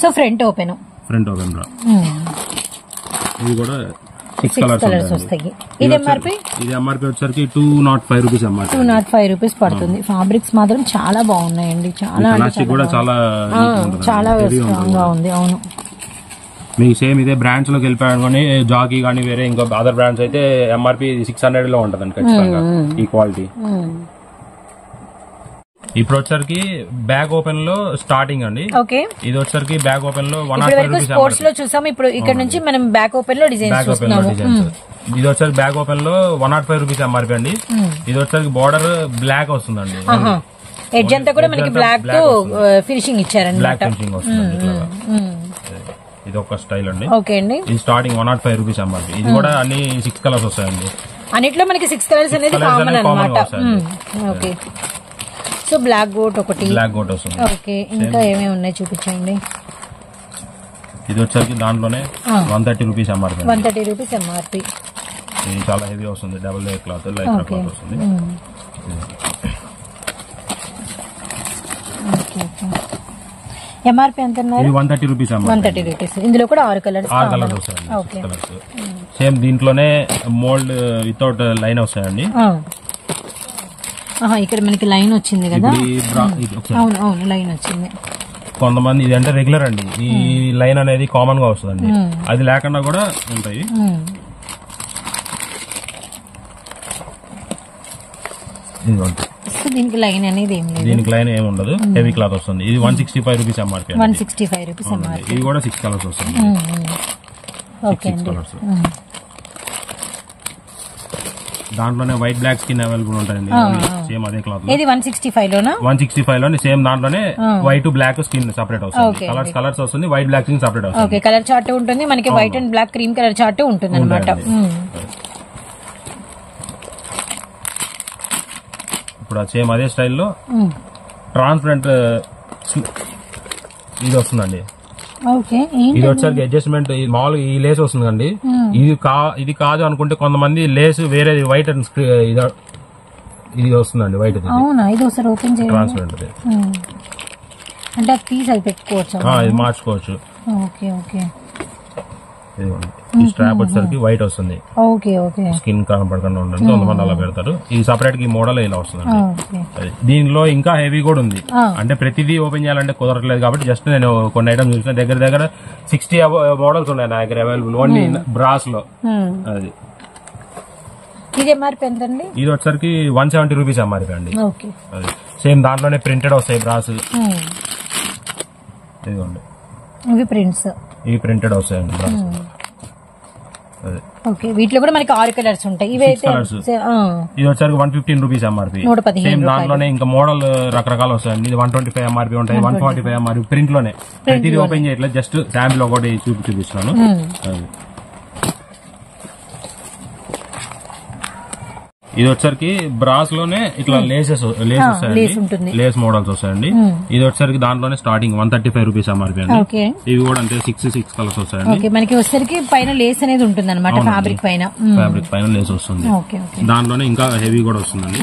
సో ఫ్రంట్ ఓపెన్ రా. ఇది కూడా 6 కలర్స్ వస్తాయి. ఇది ఎంఆర్పీ వచ్చరికి 205 రూపీస్ ఎంఆర్పీ. 205 రూపీస్ పడుతుంది. ఫ్యాబ్రిక్స్ మాత్రం చాలా బాగున్నాయండి. చాలా కూడా చాలా స్ట్రాంగ్ గా ఉంది. అవును. మీకు సేమ్ ఇదే బ్రాండ్స్ లోకి వెళ్ళిపోయాడు కానీ జాకీ కానీ వేరే ఇంకా అదర్ బ్రాండ్స్ అయితే ఎంఆర్పీ 600 లో ఉంటదండి ఖచ్చితంగా ఈ క్వాలిటీ. ఇప్పుడు వచ్చరికి బ్యాగ్ ఓపెన్ లో స్టార్టింగ్ అండి. ఇది వచ్చరికి బ్యాగ్ ఓపెన్ లో 105 రూపీస్ స్పోర్ట్స్ లో చూసాం. ఇప్పుడు ఇక్కడ నుంచి మనం బ్యాగ్ ఓపెన్ లో డిజైన్స్ చూస్తున్నాము. ఇది వచ్చరికి బ్యాగ్ ఓపెన్ లో 105 రూపీస్ ఎంఆర్పీ అండి. ఇది వచ్చరికి బార్డర్ బ్లాక్ వస్తుందండి. ఎడ్జ్ అంతా కూడా మనకి బ్లాక్ తో ఫినిషింగ్ ఇచ్చారండి. బ్లాక్ ఫినిషింగ్ వస్తుంది. ఇది ఒక స్టైల్ అండి. ఓకే అండి. ఇది స్టార్టింగ్ 105 రూపీస్ ఎంఆర్పీ. ఇది కూడా అన్ని 6 కలర్స్ వస్తాయండి. అన్నిట్లో మనకి 6 కలర్స్ అనేది కామన్ అన్నమాట. ఓకే, సో బ్లాక్ గోట్ ఒకటి, బ్లాక్ గోట్ వస్తుంది. ఓకే, ఇంకా ఏమేమి ఉన్నాయి చూపించండి. ఇది వచ్చరికి దాంట్లోనే 130 రూపీస్ ఎంఆర్పీ. 130 rupees MRP. ఇది చాలా హెవీ వస్తుంది, double layer cloth, light cloth వస్తుంది. ఎంఆర్పీ ఎంత అన్నారు? ఇది 130 రూపీస్. 130 రూపీస్. ఇందులో కూడా 6 కలర్స్ వస్తాయండి. 6 కలర్స్. సేమ్ దీంట్లోనే మోల్డ్ వితౌట్ లైన్ వస్తాయండి. ఇక్కడ మనకి లైన్ వచ్చింది కదా. అవును అవును, లైన్ వచ్చింది. కొంతమంది ఇది అంటే రెగ్యులర్ అండి, ఈ లైన్ అనేది కామన్ గా వస్తుందండి, అది లేకుండా కూడా ఉంటాయి. దీనికి లైన్ అనేది ఏం లేదు, దీనికి లైన్ ఏమి ఉండదు, హెవీ క్లాత్ వస్తుంది. ఇది 165 రూపీస్ ఎంఆర్పీ. 165 rupees MRP. ఇది కూడా 6 కలర్స్ వస్తుంది. ఓకే, దాంట్లోనే వైట్ బ్లాక్ స్కిన్ అవైలబుల్ ఉంటాయండి. సేమ్ అదే క్లాత్. ఇది 165 లోనా? 165 లోనే సేమ్ దాంట్లోనే వైట్ బ్లాక్ స్కిన్ సెపరేట్ వస్తుంది. కలర్స్ వస్తుంది, వైట్ బ్లాక్ స్కిన్ సెపరేట్ వస్తుంది. ఓకే, కలర్ చార్ట్ ఉంటుంది మనకి, white and black cream colour chart ఉంటుంది అనమాట. ఇప్పుడు సేమ్ అదే స్టైల్లో ట్రాన్స్పరెంట్ ఇది వస్తుందండి. ఇది వచ్చేసరికి అడ్జస్ట్మెంట్ మామూలుగా ఈ లేస్ వస్తుందండి. ఇది కాదు అనుకుంటే కొంతమంది లేస్ వేరే వైట్ అండ్ ఇది వస్తుందండి, వైట్. ట్రాన్స్పరెంట్ అంటే పీస్ అది పెట్టుకోవచ్చు, ఇది మార్చుకోవచ్చు. Okay okay. ఈ స్ట్రాప్ వచ్చేసరికి వైట్ వస్తుంది, ఓకే ఓకే, స్కిన్ కనపడకుండా ఉంటుంది. కొంతమంది అలా పెడతారు. ఈ సపరేట్ ఈ మోడల్ ఇలా వస్తుంది. దీనిలో ఇంకా హెవీ కూడా ఉంది, అంటే ప్రతిదీ ఓపెన్ చేయాలంటే కుదరట్లేదు కాబట్టి జస్ట్ నేను కొన్ని ఐటమ్స్ చూసిన. దగ్గర 60 మోడల్స్ ఉన్నాయి నా దగ్గర అవైలబుల్, ఓన్లీ బ్రాస్ లో. అది ఇది ఎంఆర్పీ ఎంత అండి? ఇది వచ్చరికి 170 రూపీస్ ఎంఆర్పీ అండి. అది సేమ్ దాంట్లోనే ప్రింటెడ్ వస్తాయి బ్రాస్. ఇదిగోండి, ఇవి ప్రింట్స్, ఇవి ప్రింటెడ్ వస్తాయండి బ్రాస్. ఓకే, వీటిలో కూడా మనకి 6 కలర్స్ ఉంటాయి. ఇవి అయితే ఇది వచ్చరికి 115 రూపీస్ ఎంఆర్పీ. సేమ్ దాంట్లోనే ఇంకా మోడల్ రకరకాలు వస్తాయండి. ఇది 125 ఎంఆర్పీ ఉంటాయి, 145 ఎంఆర్పీ. ప్రింట్ లోనే ప్రతిదీ ఓపెన్ చేయట్లేదు, జస్ట్ శాంపిల్ ఒకటి చూపిస్తున్నాను. ఇది వచ్చరికి బ్రాస్ లోనే ఇట్లా లేస్ వస్తాయండి, లేస్ మోడల్స్ వస్తాయండి. ఇది వచ్చరికి దాంట్లోనే స్టార్టింగ్ 135 రూపీస్ ఎంఆర్పీ అండి. ఇవి కూడా అంటే 6 కలర్స్ వస్తాయండి. మనకి వచ్చరికి పైన లేస్ అనేది ఉంటుంది అనమాట, ఫ్యాబ్రిక్ పైన లేస్ వస్తుంది. దాంట్లోనే ఇంకా హెవీ కూడా వస్తుందండి.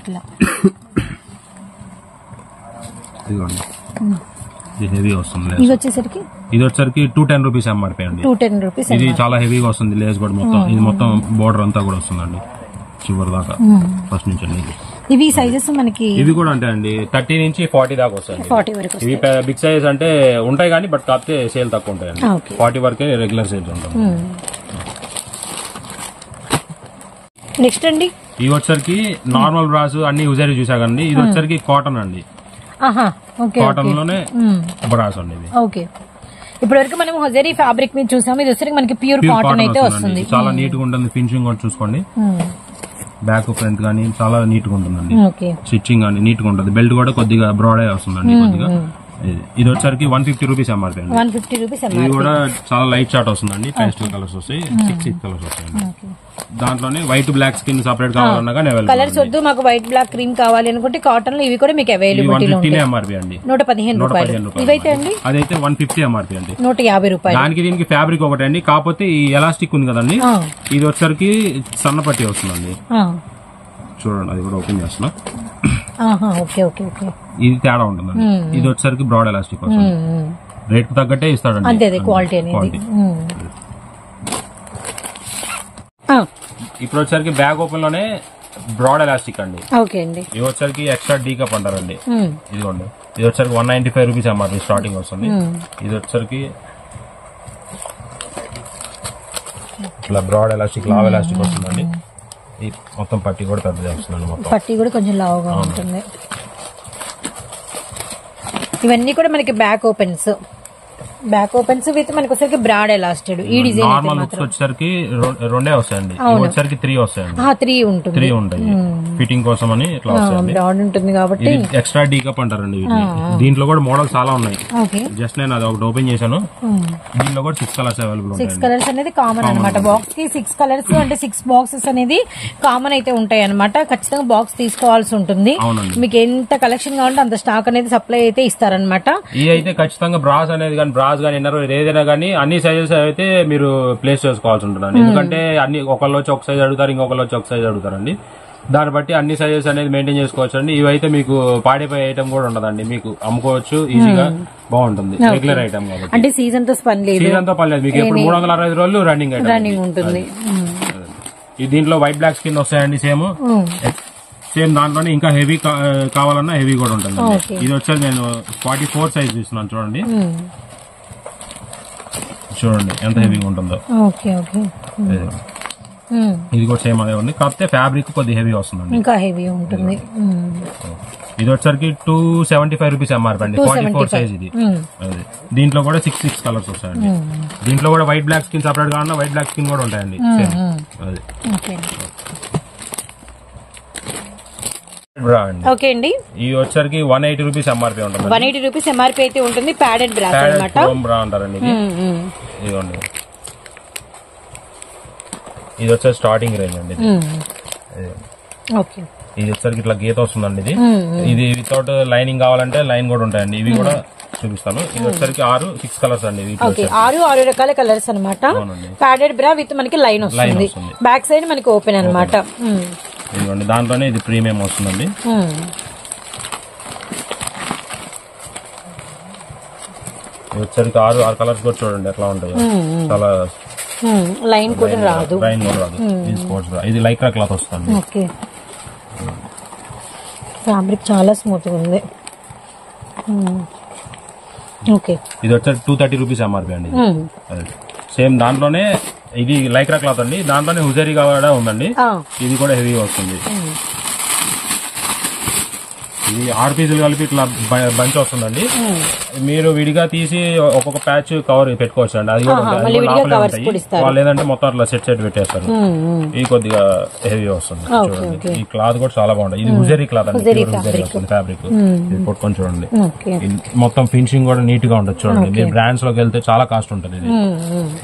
ఇట్లా ఇదిగోండి, ఇది హెవీ వస్తుంది. ఇది వచ్చేసరికి 210 రూపీస్ ఎంఆర్పీ అండి. 210 రూపీస్. ఇది చాలా హెవీగా వస్తుంది, లేస్ కూడా మొత్తం. ఇది మొత్తం బోర్డర్ అంతా కూడా వస్తుందండి చివరి దాకా, ఫస్ట్ నుంచి అండి. ఇవి సైజెస్ మనకి ఇవి కూడా అంటే అండి 30 నుంచి 40 దాకా వస్తాయి. 40 వరకు. ఇవి బిగ్ సైజ్ అంటే ఉంటాయి కానీ బట్ కాకపోతే సేల్ తక్కువ ఉంటాయండి. 40 వరకే రెగ్యులర్ సేల్స్ ఉంటాయి. నెక్స్ట్ అండి ఇవి వచ్చరికి నార్మల్ బ్రాస్ అన్ని యూజర్ చూసా కండి. ఇది వచ్చరికి కాటన్ అండి, కాటన్ లోనే బ్రాస్ అండి. ఓకే, ఇప్పటి వరకు మనం హొజరీ ఫ్యాబ్రిక్ మీద చూసాము, ఇది వచ్చరికి మనకి ప్యూర్ కాటన్ అయితే వస్తుంది. చాలా నీట్ గా ఉంటుంది, ఫినిషింగ్ కూడా చూసుకోండి. బ్యాక్ ఫ్రంట్ గానీ చాలా నీట్ గా ఉంటుందండి. స్టిచ్చింగ్ గానీ నీట్ గా ఉంటుంది. బెల్ట్ కూడా కొద్దిగా బ్రాడ్ వస్తుందండి కొద్దిగా. ఇది వచ్చరికి 150 రూపీస్ ఎంఆర్పీ అండి. 150 రూపీస్. ఇది కూడా చాలా లైట్ షార్ట్ వస్తుందండి, పేస్టల్ కలర్స్ వస్తాయి, 6 కలర్స్ వస్తాయండి. దాంట్లోనే వైట్ బ్లాక్ స్కిన్ సెపరేట్ కావాలన్నా కానీ కలర్స్ వద్దు, మాకు వైట్ బ్లాక్ క్రీమ్ కావాలి అనుకుంటే కాటన్ లో ఇవి కూడా మీకు అవైలబిలిటీ ఎంఆర్పీ అండి. 115 రూపాయలు. ఇవైతే అండి అదైతే 150 ఎంఆర్పీ అండి, 150 రూపాయలు. దానికి దీనికి ఫ్యాబ్రిక్ ఒకటి అండి, కాకపోతే ఈ ఎలాస్టిక్ ఉంది కదండి, ఇది వచ్చరికి సన్నపట్టి వస్తుందండి. చూడండి, అది కూడా ఓపెన్ చేస్తున్నా. ఓకే ఓకే ఓకే, ఇది తేడా ఉంటుందండి. ఇది వచ్చరికి బ్రాడ్ ఎలాస్టిక్ వస్తుంది, రేట్ కు తగ్గట్టే ఇస్తాడండి. అంతే, క్వాలిటీ అనేది. ఇప్పుడు వచ్చరికి బ్యాగ్ ఓపెన్ లోనే బ్రాడ్ ఎలాస్టిక్ అండి. ఓకే అండి, ఇది వచ్చరికి ఎక్స్ట్రా డీ కప్ అంటారండి. ఇదిగోండి, ఇది వచ్చరికి 195 రూపీస్ ఎంఆర్పీ స్టార్టింగ్ వస్తుంది. ఇది వచ్చరికి ఇట్లా బ్రాడ్ ఎలాస్టిక్, లావ్ ఎలాస్టిక్ వస్తుందండి. ఈ మొత్తం పట్టి కూడా పెద్దది వస్తుందండి, మొత్తం పట్టి కూడా కొంచెం లావుగా ఉంటుంది. ఇవన్నీ కూడా మనకి back opens. Back opens with మనకి వచ్చేసరికి బ్రాడ్ ఎలాస్టెడ్ ఈ డిజైన్ నార్మల్ వచ్చేసరికి రెండే వస్తాయండి, వచ్చేసరికి 3 వస్తాయండి. 3 ఉంటుంది, 3 ఉంటాయి ఫిట్టింగ్ కోసం అని ఇట్లా వస్తాయండి. బ్రాడ్ ఉంటుంది కాబట్టి ఎక్స్ట్రా డీకప్ అంటారండి. దీంట్లో కూడా మోడల్స్ చాలా ఉన్నాయి. జస్ట్ నేను అది ఒకటి ఓపెన్ చేశాను. దీంట్లో కూడా 6 కలర్స్ అవైలబుల్ ఉంటాయి. 6 కలర్స్ అనేది కామన్ అనమాట. బాక్స్ కి 6 కలర్స్ అంటే 6 బాక్సెస్ అనేది కామన్ అయితే ఉంటాయి అనమాట. ఖచ్చితంగా బాక్స్ తీసుకోవాల్సి ఉంటుంది. మీకు ఎంత కలెక్షన్ కావాలంటే అంత స్టాక్ అనేది సప్లై అయితే ఇస్తారనమాట. ఈ అయితే ఖచ్చితంగా బ్రాస్ అనేది కానీ బ్రాస్ కానీ ఇన్నర్ ఏదైనా కానీ అన్ని సైజెస్ అయితే మీరు ప్లేస్ చేసుకోవాల్సి ఉంటుంది. ఎందుకంటే అన్ని ఒకళ్ళు వచ్చి ఒక సైజ్ అడుగుతారు, ఇంకొకళ్ళు వచ్చి ఒక సైజ్ అడుగుతారండి. దాన్ని బట్టి అన్ని సైజెస్ అనేది మెయింటైన్ చేసుకోవచ్చు అండి. ఇవైతే మీకు పాడైపోయే ఐటమ్ కూడా ఉండదండి, మీకు అమ్ముకోవచ్చు ఈజీగా, బాగుంటుంది. రెగ్యులర్ ఐటమ్ కాబట్టి అంటే సీజన్ తో పని లేదు, సీజన్ తో పని లేదు. మీకు ఎప్పుడు 365 రోజులు రన్నింగ్ ఉంటుంది. దీంట్లో వైట్ బ్లాక్ స్కిన్ వస్తాయండి. సేమ్ దాంట్లోనే ఇంకా హెవీ కావాలన్నా హెవీ కూడా ఉంటుంది. ఇది వచ్చేది నేను 44 సైజ్ చూస్తున్నాను. చూడండి ఎంత హెవీగా ఉంటుందో. ఇది కూడా సేమ్ అదే ఉంది, కాకపోతే ఫ్యాబ్రిక్ కొద్ది హెవీ వస్తుందండి, ఇంకా హెవీ ఉంటుంది. ఇది వచ్చేసరికి 275 రూపీస్ ఎంఆర్పీ అండి. 44 సైజ్ ఇది. దీంట్లో కూడా 6 కలర్స్ వస్తాయండి. దీంట్లో కూడా వైట్ బ్లాక్ స్కిన్ సపరేట్ కావాలన్నా వైట్ బ్లాక్ స్కిన్ కూడా ఉంటాయండి. ఓకే అండి, ఇవి వచ్చరికి 180 రూపీస్ ఎంఆర్పీ ఉంటుంది. 180 రూపీస్ ఎంఆర్పీ అయితే ఉంటుంది. ప్యాడెడ్ బ్రా బ్రా అంటారండి ఇది. ఇదిగోండి, ఇది వచ్చేసి స్టార్టింగ్ రేంజ్ అండి. ఇది వచ్చరికి ఇట్లా గీత వస్తుందండి. ఇది వితౌట్ లైనింగ్ కావాలంటే లైన్ కూడా ఉంటాయండి. ఇవి కూడా చూపిస్తాను. ఇది వచ్చరికి 6 కలర్స్ అండి. 6 రకాల కలర్స్ అనమాట. ప్యాడెడ్ బ్రా విత్ మనకి లైన్ వస్తుంది. బ్యాక్ సైడ్ మనకి ఓపెన్ అనమాట. ఇదిగోండి, దాంట్లోనే ఇది ప్రీమియం వస్తుందండి. ఇది వచ్చరికి 6 కలర్స్ కూడా చూడండి ఎట్లా ఉంటాయి. చాలా లైన్ కూడా రాదు. ఇది స్పోర్ట్స్ బ్రా. ఇది లైక్రా క్లాత్ వస్తుంది. ఫ్యాబ్రిక్ చాలా స్మూత్ గా ఉంది. ఇది వచ్చేసి 230 రూపీస్ ఎంఆర్పీ అండి. సేమ్ దాంట్లోనే ఇది లైక్రా క్లాత్ అండి. దాంట్లోనే హుజరీగా కూడా ఉందండి. ఇది కూడా హెవీ వస్తుంది. ఇది 6 పీసులు కలిపి ఇట్లా బంచ్ వస్తుందండి. మీరు విడిగా తీసి ఒక్కొక్క ప్యాచ్ కవర్ పెట్టుకోవచ్చు అండి. అది కూడా వాళ్ళు లేదంటే మొత్తం అట్లా సెట్ పెట్టేస్తారు. ఇది కొద్దిగా హెవీ వస్తుంది. చూడండి, ఈ క్లాత్ కూడా చాలా బాగుంటుంది. ఇది హుజరీ క్లాత్ అండి, ఫ్యాబ్రిక్. ఇది పట్టుకొని చూడండి, మొత్తం ఫినిషింగ్ కూడా నీట్ గా ఉంటుంది. చూడండి, మీరు బ్రాండ్స్ లోకి వెళ్తే చాలా కాస్ట్ ఉంటుంది.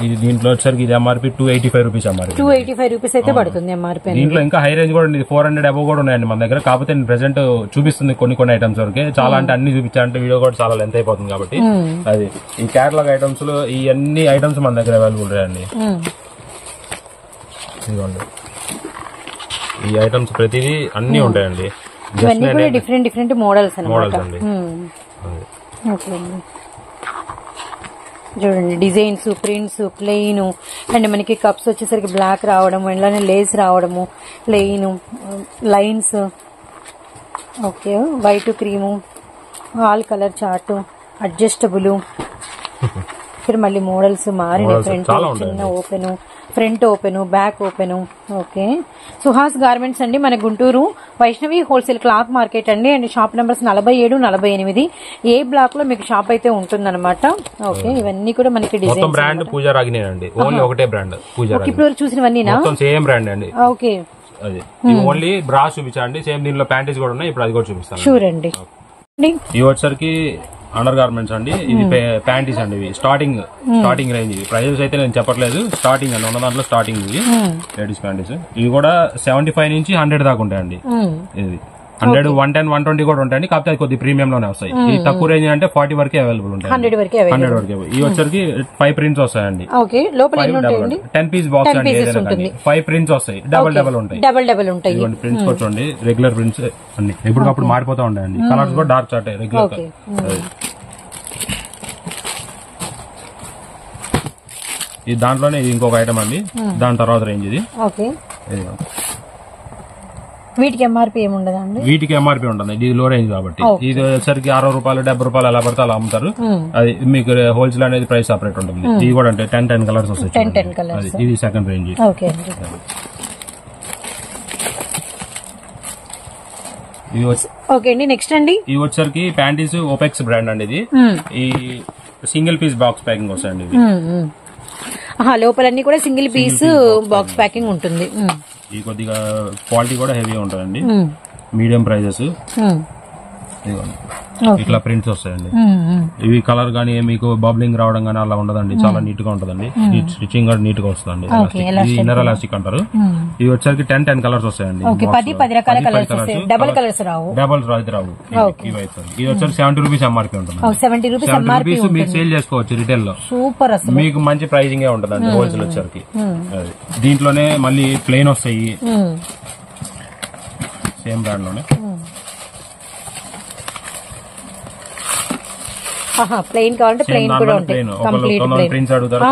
ఇది దీంట్లో వచ్చేసరికి ఇది ఎంఆర్పీ 285 రూపీస్ ఎంఆర్పీ. 285 రూపీస్ అయితే పడుతుంది ఎంఆర్పీ. దీంట్లో ఇంకా హై రేంజ్ కూడా ఉంది, 400 అబవ్ కూడా ఉన్నాయండి మన దగ్గర. కాకపోతే నేను ప్రెసెంట్ చూపిస్తుంది కొన్ని ఐటమ్స్ వరకే. చాలా అంటే అన్ని చూపించాలంటే వీడియో కూడా చాలా లెంత్ అయిపోతుంది కాబట్టి అది. ఈ క్యాటలాగ్ ఐటమ్స్ లో ఈ అన్ని ఐటమ్స్ మన దగ్గర అవైలబుల్ ఉన్నాయండి. ఇదిగోండి, ఈ ఐటమ్స్ ప్రతిదీ అన్ని ఉంటాయండి. డిఫరెంట్ మోడల్స్ అండి. చూడండి, డిజైన్స్, ప్రింట్స్, ప్లెయిన్ అండ్ మనకి కప్స్ వచ్చేసరికి బ్లాక్ రావడం, అలానే లేస్ రావడము, plain lines, white cream, all colour chart, adjustable. ఇక్కడ మళ్ళీ మోడల్స్ మారిన ఫ్రంట్ చిన్న open, front open, back open. Suhas garments అండి, మన Guntur Vaishnavi wholesale cloth market అండి. And shop numbers 47, 48 A block లో మీకు షాప్ అయితే ఉంటుందన్నమాట. ఇవన్నీ కూడా మనకి డిజైన్ బ్రాండ్ పూజా రాగిని అండి. ఓన్లీ ఒకటే బ్రాండ్ పూజా రాగిని. ఇప్పుడు చూసినవన్నీ సేమ్ బ్రాండ్ అండి. అది ఓన్లీ బ్రా చూపించండి. సేమ్ దీనిలో ప్యాంటీస్ కూడా ఉన్నాయి, ఇప్పుడు అది కూడా చూపిస్తాను. షూర్ అండి. ఇవి వచ్చరికి అండర్ గార్మెంట్స్ అండి. ఇది ప్యాంటీస్ అండి. ఇవి స్టార్టింగ్ రేంజ్. ఇవి ప్రైజెస్ అయితే నేను చెప్పట్లేదు, స్టార్టింగ్ అండి, ఉన్న దాంట్లో స్టార్టింగ్. ఇవి లేడీస్ ప్యాంటీస్. ఇవి కూడా 75 నుంచి 100 దాకా ఉంటాయండి. ఇది 100, 110, 120 కూడా ఉంటాయండి. కాకపోతే అది కొద్ది ప్రీమియం లోనే వస్తాయి. ఇది తక్కువ రేంజ్ అంటే 40 వరకే అవైలబుల్ ఉంటాయి. 100 వరకే. ఇవి వచ్చరికి 5 ప్రింట్స్ వస్తాయండి. 10 పీస్ బాక్స్ అండి. 5 ప్రింట్స్ వస్తాయి, డబల్ ఉంటాయి. ప్రింట్స్ కూడా చూడండి, రెగ్యులర్ ప్రింట్స్ అన్ని ఎప్పటికప్పుడు మారిపోతా ఉంటాయండి. కలర్స్ కూడా డార్క్ చార్ట్ రెగ్యులర్. ఇది దాంట్లోనే ఇది ఇంకొక ఐటమ్ అండి. దాని తర్వాత రేంజ్ ఇది. వీటికి ఎంఆర్పీ ఏముండదండి? వీటికి ఎంఆర్పీ ఉంటుంది. ఇది లో రేంజ్ కాబట్టి. ఇది వచ్చరికి 60 రూపాయలు, 70 రూపాయలు ఎలా పడితే అలా అమ్ముతారు. అది మీకు హోల్సేల్ అనేది ప్రైస్ సపరేట్ ఉంటుంది. ఇది కూడా అంటే 10 కలర్స్ వస్తాయి. 10 కలర్స్. ఇది సెకండ్ రేంజ్. ఓకే అండి, నెక్స్ట్ అండి. ఇవి వచ్చరికి ప్యాంటీస్ ఓపెక్స్ బ్రాండ్ అండి. ఇది ఈ సింగిల్ పీస్ బాక్స్ ప్యాకింగ్ వస్తాయండి ఇవి. లోపలన్నీ కూడా సింగిల్ పీస్ బాక్స్ ప్యాకింగ్ ఉంటుంది. ఈ కొద్దిగా క్వాలిటీ కూడా హెవీ ఉంటుందండి. Medium prices. ఇట్లా ప్రింట్స్ వస్తాయండి. ఇవి కలర్ గానీ మీకు బబ్లింగ్ రావడం గానీ అలా ఉండదండి. చాలా నీట్ గా ఉంటదండి. స్టిచ్చింగ్ కూడా నీట్ గా వస్తుందండి. ఇన్నర్ ఎలాస్టిక్ అంటారు. ఇవి వచ్చరికి 10 కలర్స్ వస్తాయండి. 10 రకాల కలర్స్ వస్తాయి. డబల్ కలర్స్ రావు. ఇవి అవుతుంది. ఇది వచ్చరికి 70 రూపీస్ ఎంఆర్పీ ఉంటుంది. 70 రూపీస్ మీరు సేల్ చేసుకోవచ్చు రిటైల్ లో. సూపర్. అసలు మీకు మంచి ప్రైజింగ్ ఉంటదండి హోల్సేల్ వచ్చరికి. దీంట్లోనే మళ్ళీ ప్లెయిన్ వస్తాయి సేమ్ బ్రాండ్ లోనే. ప్లెయిన్ కావాలంటే ప్లెయిన్ కూడా ఉంటాయి. ప్రింట్స్ అడుగుతారు,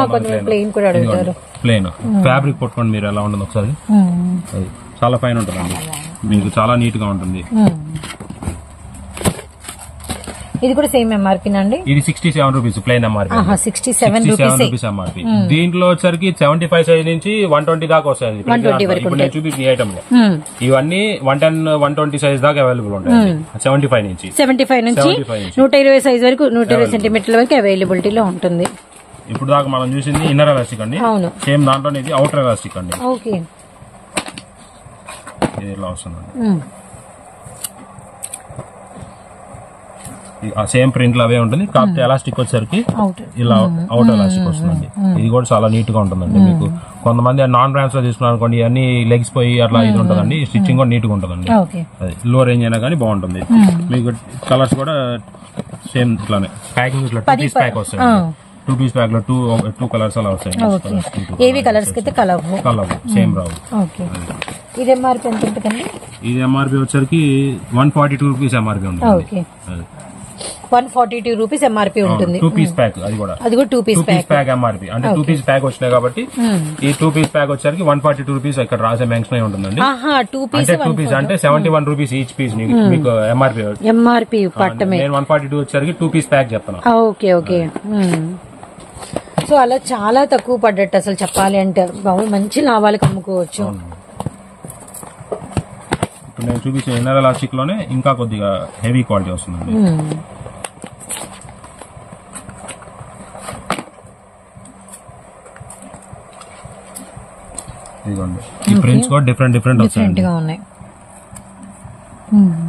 ప్లెయిన్ కూడా అడుగుతారు. ప్లెయిన్ ఫ్యాబ్రిక్ పట్టుకోండి మీరు ఎలా ఉంటుంది ఒకసారి. చాలా ఫైన్ ఉంటుందండి. మీకు చాలా నీట్ గా ఉంటుంది. ఇది కూడా సేమ్ ఎంఆర్పీ అండి. ఇది 67 rupees plain MRP. 67 rupees MRP. దీంట్లో వచ్చరికి 75 సైజ్ నుంచి 120 దాకా వస్తాయి. ఇప్పుడు నేను చూపించిన ఐటమ్ లో ఇవన్నీ 110, 120 సైజ్ దాకా అవైలబుల్ ఉంటాయి. 75 నుంచి 120 సైజ్ వరకు 120 సెంటీమీటర్ల వరకు అవైలబిలిటీలో ఉంటుంది. ఇప్పుడు దాకా మనం చూసింది ఇన్నర్ ఎలాస్టిక్ అండి. సేమ్ దాంట్లోనే ఇది అవుటర్ ఎలాస్టిక్ అండి. ఇది ఇలా వస్తుందండి. సేమ్ ప్రింట్ అవే ఉంటుంది. కాకపోతే ఎలాస్టిక్ వచ్చేసరికి ఇలా అవుట్ ఎలాస్టిక్ వస్తుందండి. ఇది కూడా చాలా నీట్ గా ఉంటుందండి. మీకు కొంతమంది నాన్ బ్రాండ్స్ లో తీసుకున్నారు అనుకోండి, అన్ని లెగ్స్ పోయి అట్లా ఇది ఉంటుందండి. స్టిచ్చింగ్ కూడా నీట్ గా ఉంటుందండి. అది లో రేంజ్ అయినా కానీ బాగుంటుంది. మీకు కలర్స్ కూడా సేమ్ ఇట్లానే ప్యాకింగ్ ఇట్లా 2 పీస్ ప్యాక్ వస్తాయి. 2 పీస్ ప్యాక్ లో 2 కలర్స్ అలా వస్తాయి. ఏవి కలర్స్ కి అయితే కలర్ సేమ్ రావు. ఇది ఎంఆర్పీ ఎంత ఉంటుందండి? ఇది ఎంఆర్పీ వచ్చరికి 142 రూపీస్ ఎంఆర్పీ ఉంటుంది. 142 రూపీస్ ఎంఆర్పీ ఉంటుంది. 2 పీస్ ప్యాక్. అది కూడా 2 పీస్ ప్యాక్ ఎంఆర్పీ. అంటే 2 పీస్ ప్యాక్ వచ్చినాయి కాబట్టి ఈ 2 పీస్ ప్యాక్ వచ్చరికి 142 రూపీస్ ఇక్కడ రాసే మెన్షన్ అయి ఉంటుందండి. 2 పీస్ అంటే 71 రూపీస్ ఈచ్ పీస్ మీకు ఎంఆర్పీ పట్టమే. నేను 142 వచ్చరికి 2 పీస్ ప్యాక్ చెప్తాను. ఓకే. సో అలా చాలా తక్కువ పడ్డట్టు అసలు చెప్పాలి అంటే. మంచి లాభాలకు అమ్ముకోవచ్చు. ఇప్పుడు నేను చూపించే ఇన్నర్ ఎలాస్టిక్ లోనే ఇంకా కొద్దిగా హెవీ క్వాలిటీ వస్తుందండి. ఇదిగోండి. ఈ ప్రింట్స్ కూడా డిఫరెంట్ వస్తాయి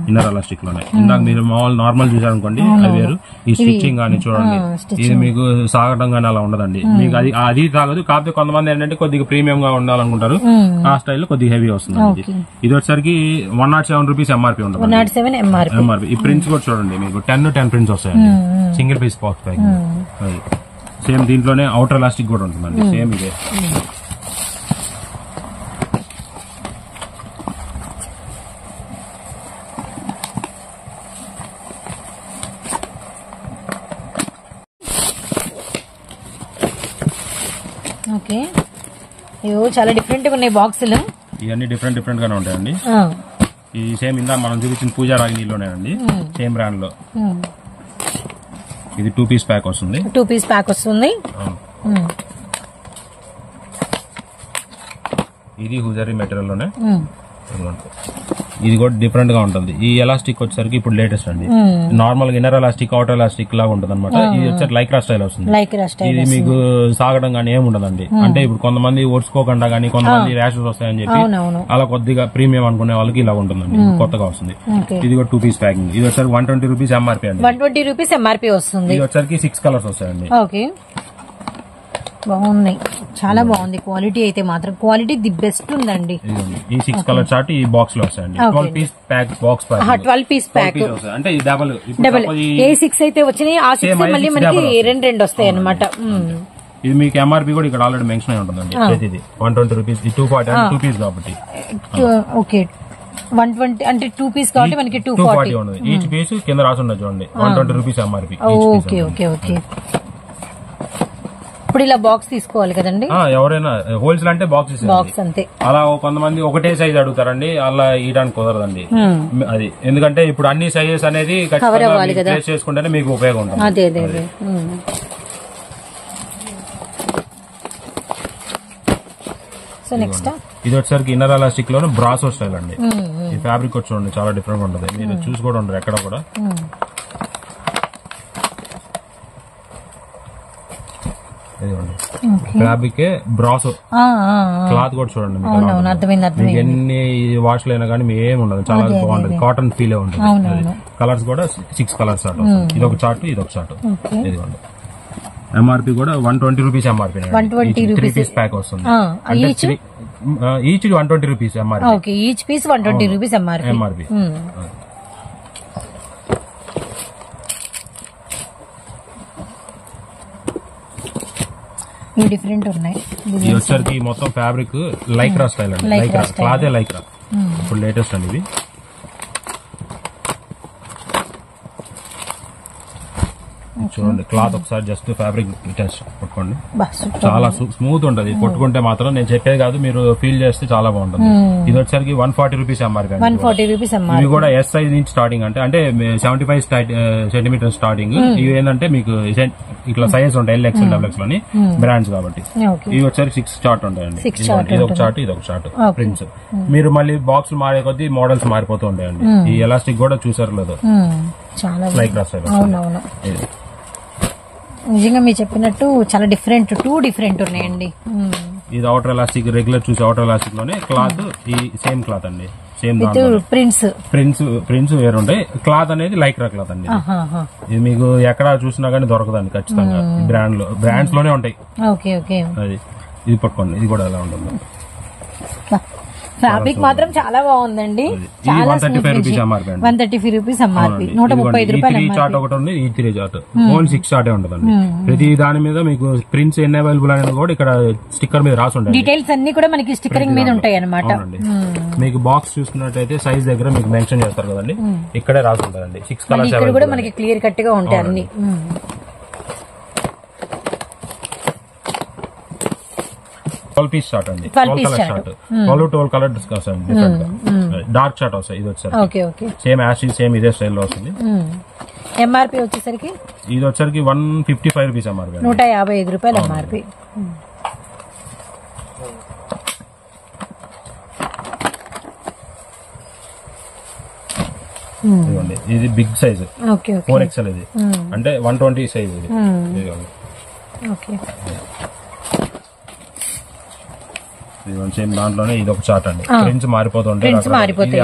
ఇన్నర్ ఎలాస్టిక్ లోనే. ఇందాక మీరు నార్మల్ చూసారనుకోండి అది వేరు. ఈ స్టిచ్చింగ్ కానీ చూడండి, ఇది మీకు సాగటం కానీ అలా ఉండదండి. మీకు అది సాగదు. కాకపోతే కొంతమంది ఏంటంటే కొద్దిగా ప్రీమియం గా ఉండాలనుకుంటారు. ఆ స్టైల్లో కొద్దిగా హెవీ వస్తుంది. ఇది వచ్చరికి 107 రూపీస్ ఎంఆర్పీ ఉంటుంది. ఎంఆర్పీ. ఈ ప్రింట్స్ కూడా చూడండి, మీకు 10 ప్రింట్స్ వస్తాయండి. Single piece box packing. Same దీంట్లోనే అవుటర్ ఎలాస్టిక్ కూడా ఉంటుందండి. సేమ్ ఇదే. ఓకే. చాలా డిఫరెంట్ గా ఉన్నాయి బాక్సులు. ఇవన్నీ డిఫరెంట్ గానే ఉంటాయండి. ఈ సేమ్ ఇందా మనం చూపించిన పూజా రాగినీలోనేనండి. సేమ్ బ్రాండ్ లో ఇది 2 పీస్ ప్యాక్ వస్తుంది. 2 పీస్ ప్యాక్ వస్తుంది. ఇది హుజరీ మెటీరియల్ లోనే. ఇది కూడా డిఫరెంట్ గా ఉంటుంది. ఈ ఎలాస్టిక్ వచ్చేసరికి ఇప్పుడు లేటెస్ట్ అండి. నార్మల్ గా ఇన్నర్ ఎలాస్టిక్, అవుటర్ ఎలాస్టిక్ లాగా ఉంటుంది అనమాట. ఇది వచ్చేసి లైక్రా స్టైల్ వస్తుంది. ఇది మీకు సాగడం గానీ ఏమి ఉండదండి. అంటే ఇప్పుడు కొంతమంది ఓడ్చుకోకుండా గానీ కొంతమంది ర్యాషెస్ వస్తాయని చెప్పి అలా కొద్దిగా ప్రీమియం అనుకునే వాళ్ళకి ఇలా ఉంటుందండి. కొత్తగా వస్తుంది. ఇది కూడా 2 పీస్ ప్యాకింగ్. ఇది వచ్చేసరికి 120 రూపీస్ ఎంఆర్పీ అండి. 120 రూపీస్ ఎంఆర్పీ వస్తుంది. ఇది వచ్చేసరికి 6 కలర్స్ వస్తాయండి. ఓకే. బాగున్నాయి, చాలా బాగుంది. క్వాలిటీ అయితే మాత్రం క్వాలిటీ ది బెస్ట్ ఉందండి. ఈ 6 కలర్ చార్ట్ ఈ బాక్స్ లో వస్తాయండి. 12 piece pack box 12 piece pack అంటే ఈ డబల్ ఏ 6 అయితే వచ్చినాయి ఆ 6 మళ్ళీ మనకి 2 వస్తాయి అన్నమాట. ఇది మీకు ఎంఆర్పీ కూడా ఇక్కడ ఆల్రెడీ మెన్షన్ అయి ఉంటుందండి. ఇది 120 రూపీస్. 240 2 పీస్ కాబట్టి. ఓకే. 120 అంటే 2 పీస్ కాబట్టి మనకి 240 ఉండదు. ఈచ్ పీస్ కింద రాసి ఉండదు చూడండి. 120 రూపీస్ ఎంఆర్పీ. ఓకే. ఇప్పుడు ఇలా బాక్స్ తీసుకోవాలి కదండి. ఎవరైనా హోల్సేల్ అంటే బాక్స్ అంతే. అలా కొంతమంది ఒకటే సైజ్ అడుగుతారండి. అలా ఇయడానికి కుదరదండి. అది ఎందుకంటే ఇప్పుడు అన్ని సైజెస్ అనేది ప్లేస్ చేసుకుంటేనే మీకు ఉపయోగం ఉంటుంది. అదే. సో నెక్స్ట్ ఇది వచ్చేసరికి ఇన్నర్ ఎలాస్టిక్ లోనే బ్రాసో స్టైల్ అండి. ఈ ఫ్యాబ్రిక్ వచ్చి చూడండి చాలా డిఫరెంట్ గా ఉంటుంది. మీరు చూసి కూడా ఉండరు ఎక్కడ కూడా. ఫ్యాబ్రిక్ బ్రాసో క్లాత్ కూడా చూడండి, ఎన్ని వాష్లు అయినా కానీ ఏమి ఉండదు, చాలా బాగుంటది, కాటన్ ఫీల్ ఉంటుంది. కలర్స్ కూడా 6 కలర్స్ చార్ట్, ఇది ఒక చార్ట్, ఇది ఒక చార్ట్. ఇదిగోండి ఎంఆర్పి కూడా 120 రూపీస్ ఎంఆర్పి, 3 పీస్ ప్యాక్ వస్తుంది. Each 120 rupees MRP, each piece 120 rupees MRP. Different ఉన్నాయి. ఇది వచ్చరికి మొత్తం ఫ్యాబ్రిక్ లైక్రా స్టైల్ అండి, లైక్రా క్లాతే లైక్రా, ఇప్పుడు లేటెస్ట్ అండి ఇది. చూడండి క్లాత్ ఒకసారి జస్ట్ ఫ్యాబ్రిక్ టెస్ట్ కొట్టుకోండి, చాలా స్మూత్ ఉంటది. కొట్టుకుంటే మాత్రం నేను చెప్పేది కాదు, మీరు ఫీల్ చేస్తే చాలా బాగుంటుంది. ఇది వచ్చరికి 140 రూపీస్ ఎంఆర్పి. ఇవి కూడా ఎస్ సైజ్ నుంచి స్టార్టింగ్, అంటే 75 సెంటీమీటర్ స్టార్టింగ్. ఇవి ఏంటంటే మీకు ఇట్లా సైజ్ ఉంటాయి, LXL డబుల్ఎక్స్ లోని బ్రాండ్స్ కాబట్టి. ఇవి వచ్చరికి 6 చార్ట్ ఉంటాయండి, ఇది ఒక చార్ట్, ఇది ఒక చార్ట్ ప్రింట్స్. మీరు మళ్ళీ బాక్స్ మారే కొద్దీ మోడల్స్ మారిపోతూ ఉంటాయండి. ఈ ఎలాస్టిక్ కూడా చూసారు లేదు, లైక్రా స్టైల్. నిజంగా మీరు చెప్పినట్టు చాలా డిఫరెంట్, 2 డిఫరెంట్ ఉన్నాయండి. ఇది అవుటర్ ఎలాస్టిక్, రెగ్యులర్ చూసి అవుటర్ ఎలాస్టిక్ లోనే క్లాత్ ఈ సేమ్ క్లాత్ అండి, సేమ్ ప్రింట్స్ వేరు ఉంటాయి. క్లాత్ అనేది లైక్రా క్లాత్ అండి. ఇది మీకు ఎక్కడ చూసినా గానీ దొరకదండి ఖచ్చితంగా, బ్రాండ్స్ లోనే ఉంటాయి. అది ఇది పట్టుకోండి, ఇది కూడా ఎలా ఉంటుంది. ఫ్యాబ్రిక్ మాత్రం చాలా బాగుందండి, 135 రూపీస్ ఎంఆర్పి, 135 రూపీస్ ఎంఆర్పి, 135 రూపాయలు. ఈ చార్ట్ ఒకటి ఉంది, ఈ 3 చార్ట్, ఓన్లీ 6 చార్టే ఉంటుందండి. ప్రతి దాని మీద మీకు ప్రింట్స్ ఎన్ని అవైలబుల్ అనేది కూడా ఇక్కడ స్టిక్కర్ మీద రాసి ఉంటాయి, డీటెయిల్స్ అన్ని కూడా మనకి స్టిక్కరింగ్ మీద ఉంటాయి అనమాట. మీకు బాక్స్ చూసుకున్నట్టయితే సైజ్ దగ్గర మీకు మెన్షన్ చేస్తారు కదండి, ఇక్కడే రాసి ఉంటారండి. 6 కలర్స్ ఇక్కడ కూడా మనకి క్లియర్ కట్ గా ఉంటాయి అన్ని. 12 పీస్ షార్ట్ అండి, 12 కలర్ షార్ట్, 12 కలర్ వస్తాయి డిఫరెంట్ గా. డార్క్ షార్ట్ వస్తాయి. ఇది వచ్చేసరికి సేమ్ యాష్ సేమ్ ఇదే స్టైల్ లో వస్తుంది. ఎంఆర్పి వచ్చేసరికి ఇది వచ్చేసరికి 155 రూపీస్ ఎంఆర్పి, 155 రూపాయలు ఎంఆర్పి. ఇది బిగ్ సైజ్ 4XL, ఇది అంటే 120 సైజ్. ఇది సేమ్ దాంట్లోనే ఇది ఒక చార్ట్ అండి, ప్రింట్స్ మారిపోతుంటాయి.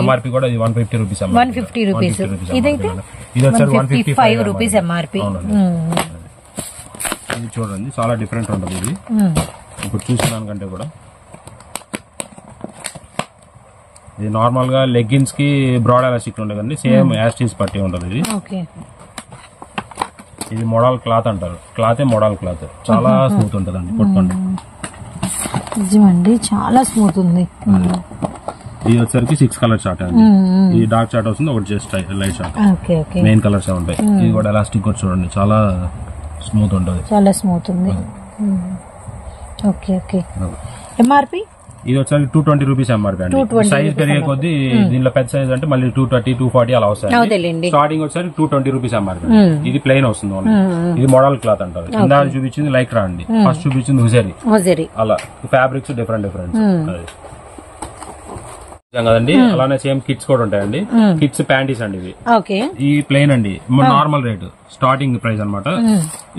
ఎంఆర్పి కూడా ఇది 150 రూపీస్, 150 రూపీస్. ఇదైతే ఇది వచ్చేసరికి 155 రూపీస్ ఎంఆర్పి. ఇది చూడండి చాలా డిఫరెంట్ ఉంటుంది. ఇది ఇప్పుడు చూసిన దానికంటే కూడా ఇది నార్మల్ గా లెగ్గిన్స్ కి బ్రాడ్ ఎలాస్టిక్ ఉండే కదండి, సేమ్ యాస్టీస్ పట్టి ఉంటుంది. ఇది మోడల్ క్లాత్ అంటారు, క్లాతే మోడల్ క్లాత్, చాలా స్మూత్ ఉంటుంది అండి, కొట్టుకోండి. నిజమండి చాలా స్మూత్ ఉంది. ఇది వచ్చరికి 6 కలర్ చార్ట్ అండి, ఇది డార్క్ చార్ట్ వస్తుంది, ఒకటి just light chart, main colours ఉంటాయి. ఇది కూడా ఎలాస్టిక్ కూడా చూడండి చాలా స్మూత్ ఉంటుంది, చాలా స్మూత్ ఉంది. ఎంఆర్పి ఇది వచ్చరికి 220 రూపీస్ ఎంఆర్పి అండి. సైజ్ పెరిగే కొద్దీ దీనిలో పెద్ద సైజ్ అంటే మళ్ళీ 230, 240 అలా వస్తాయి. స్టార్టింగ్ వచ్చరికి 220 రూపీస్ ఎంఆర్పి. ఇది ప్లెయిన్ వస్తుంది, ఇది మోడల్ క్లాత్ అంటారు. ఇందాక చూపించింది లైక్రా అండి, ఫస్ట్ చూపించింది హుజరీ. అలా ఫ్యాబ్రిక్స్ డిఫరెంట్ కదండి. అలానే సేమ్ కిట్స్ కూడా ఉంటాయండి, కిట్స్ ప్యాంటీస్ అండి. ఇవి ఈ ప్లెయిన్ అండి, నార్మల్ రేట్ స్టార్టింగ్ ప్రైస్ అనమాట.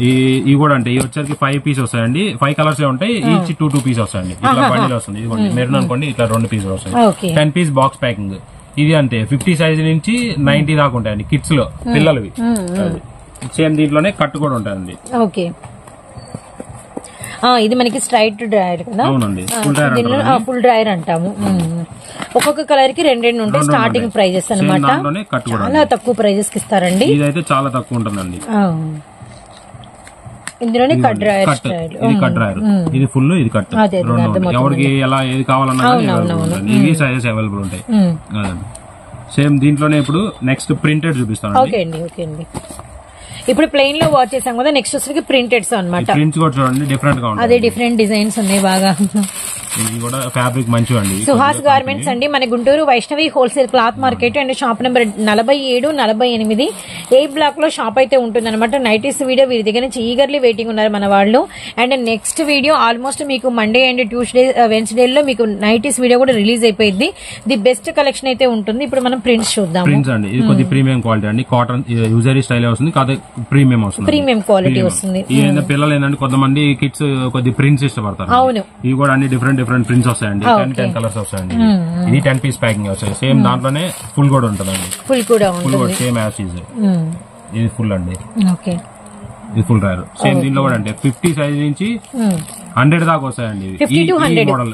ఇవి కూడా అంటే ఇవి వచ్చరికి 5 పీస్ వస్తాయండి, 5 కలర్స్ ఉంటాయి, ఈచ్ 2 పీస్ వస్తాయండి. ఇట్లా బండిల్ వస్తుంది, ఇదిగోండి మెరూన్ అనుకోండి, ఇట్లా 2 పీసులు వస్తాయి. 10 పీస్ బాక్స్ ప్యాకింగ్. ఇది అంతే 50 సైజ్ నుంచి 90 దాకా ఉంటాయండి కిట్స్ లో, పిల్లలవి. సేమ్ దీంట్లోనే కట్ కూడా ఉంటాయండి. ఇది మనకి స్ట్రైట్ డ్రైయర్ కదా. అవునండి, ఫుల్ డ్రైయర్ అంటాము. ఒక్కొక్క కలర్ కి 2 ఉంటాయి. స్టార్టింగ్ ప్రైజెస్ అనమాట, చాలా తక్కువ ప్రైజెస్ కి ఇస్తారండి. ఇదైతే చాలా తక్కువ ఉంటుందండి. ఇందులోనే కట్ డ్రైయర్, ఇది కట్ డ్రైయర్, ఇది ఫుల్, ఇది కట్. ఎవరికి ఎలా ఏది కావాలన్నా ఇవి సైజెస్ అవైలబుల్ ఉంటాయి. సేమ్ దీంట్లోనే ఇప్పుడు నెక్స్ట్ ప్రింటెడ్ చూపిస్తాను. ఓకే అండి. ఇప్పుడు ప్లెయిన్ లో వాచ్ చేసాం కదా, నెక్స్ట్ వచ్చేసరికి ప్రింటెడ్స్ అనమాట. ప్రింట్స్ కూడా చూడండి డిఫరెంట్ గా ఉంటాయి, అదే డిఫరెంట్ డిజైన్స్ ఉన్నాయి బాగా. ఇది కూడా ఫ్యాబ్రిక్ మంచిగా అండి. సుహాస్ గార్మెంట్స్ అండి, మన Guntur Vaishnavi wholesale cloth market and shop number 47, 48 A block లో షాప్ అయితే ఉంటుంది అనమాట. నైటీస్ వీడియో వీరి దగ్గర నుంచి ఈగర్లీ వెయిటింగ్ ఉన్నారు మన వాళ్ళు. అండ్ నెక్స్ట్ వీడియో ఆల్మోస్ట్ మీకు మండే అండ్ ట్యూస్డే వెన్స్డే లో మీకు నైటీస్ వీడియో కూడా రిలీజ్ అయిపోయింది. ది బెస్ట్ కలెక్షన్ అయితే ఉంటుంది. ఇప్పుడు మనం ప్రింట్స్ చూద్దాం. ప్రింట్స్ అండి, ఇది కొద్ది ప్రీమియం క్వాలిటీ అండి. కాటన్ యూజరీ స్టైల్ వస్తుంది, కాదు ప్రీమియం వస్తుంది, ప్రీమియం క్వాలిటీ వస్తుంది. పిల్లలు ఏంటంటే కొంతమంది కిడ్స్ కొద్ది ప్రింట్స్ ఇష్టపడతారు. అవును, ఇవి కూడా అన్ని డిఫరెంట్ ప్రింట్స్ వస్తాయండి. 10 కలర్స్ వస్తాయండి. ఇది 10 పీస్ ప్యాకింగ్ వస్తాయి. సేమ్ దాంట్లోనే ఫుల్ కూడా ఉంటుందండి. ఫుల్ కూడా సేమ్ యాజ్ ఈజ్. ఇది ఫుల్ అండి. ఓకే, ఇది ఫుల్ రాయర్. సేమ్ దీంట్లో కూడా అంటే 50 సైజ్ నుంచి 100 దాకా వస్తాయండి. మోడల్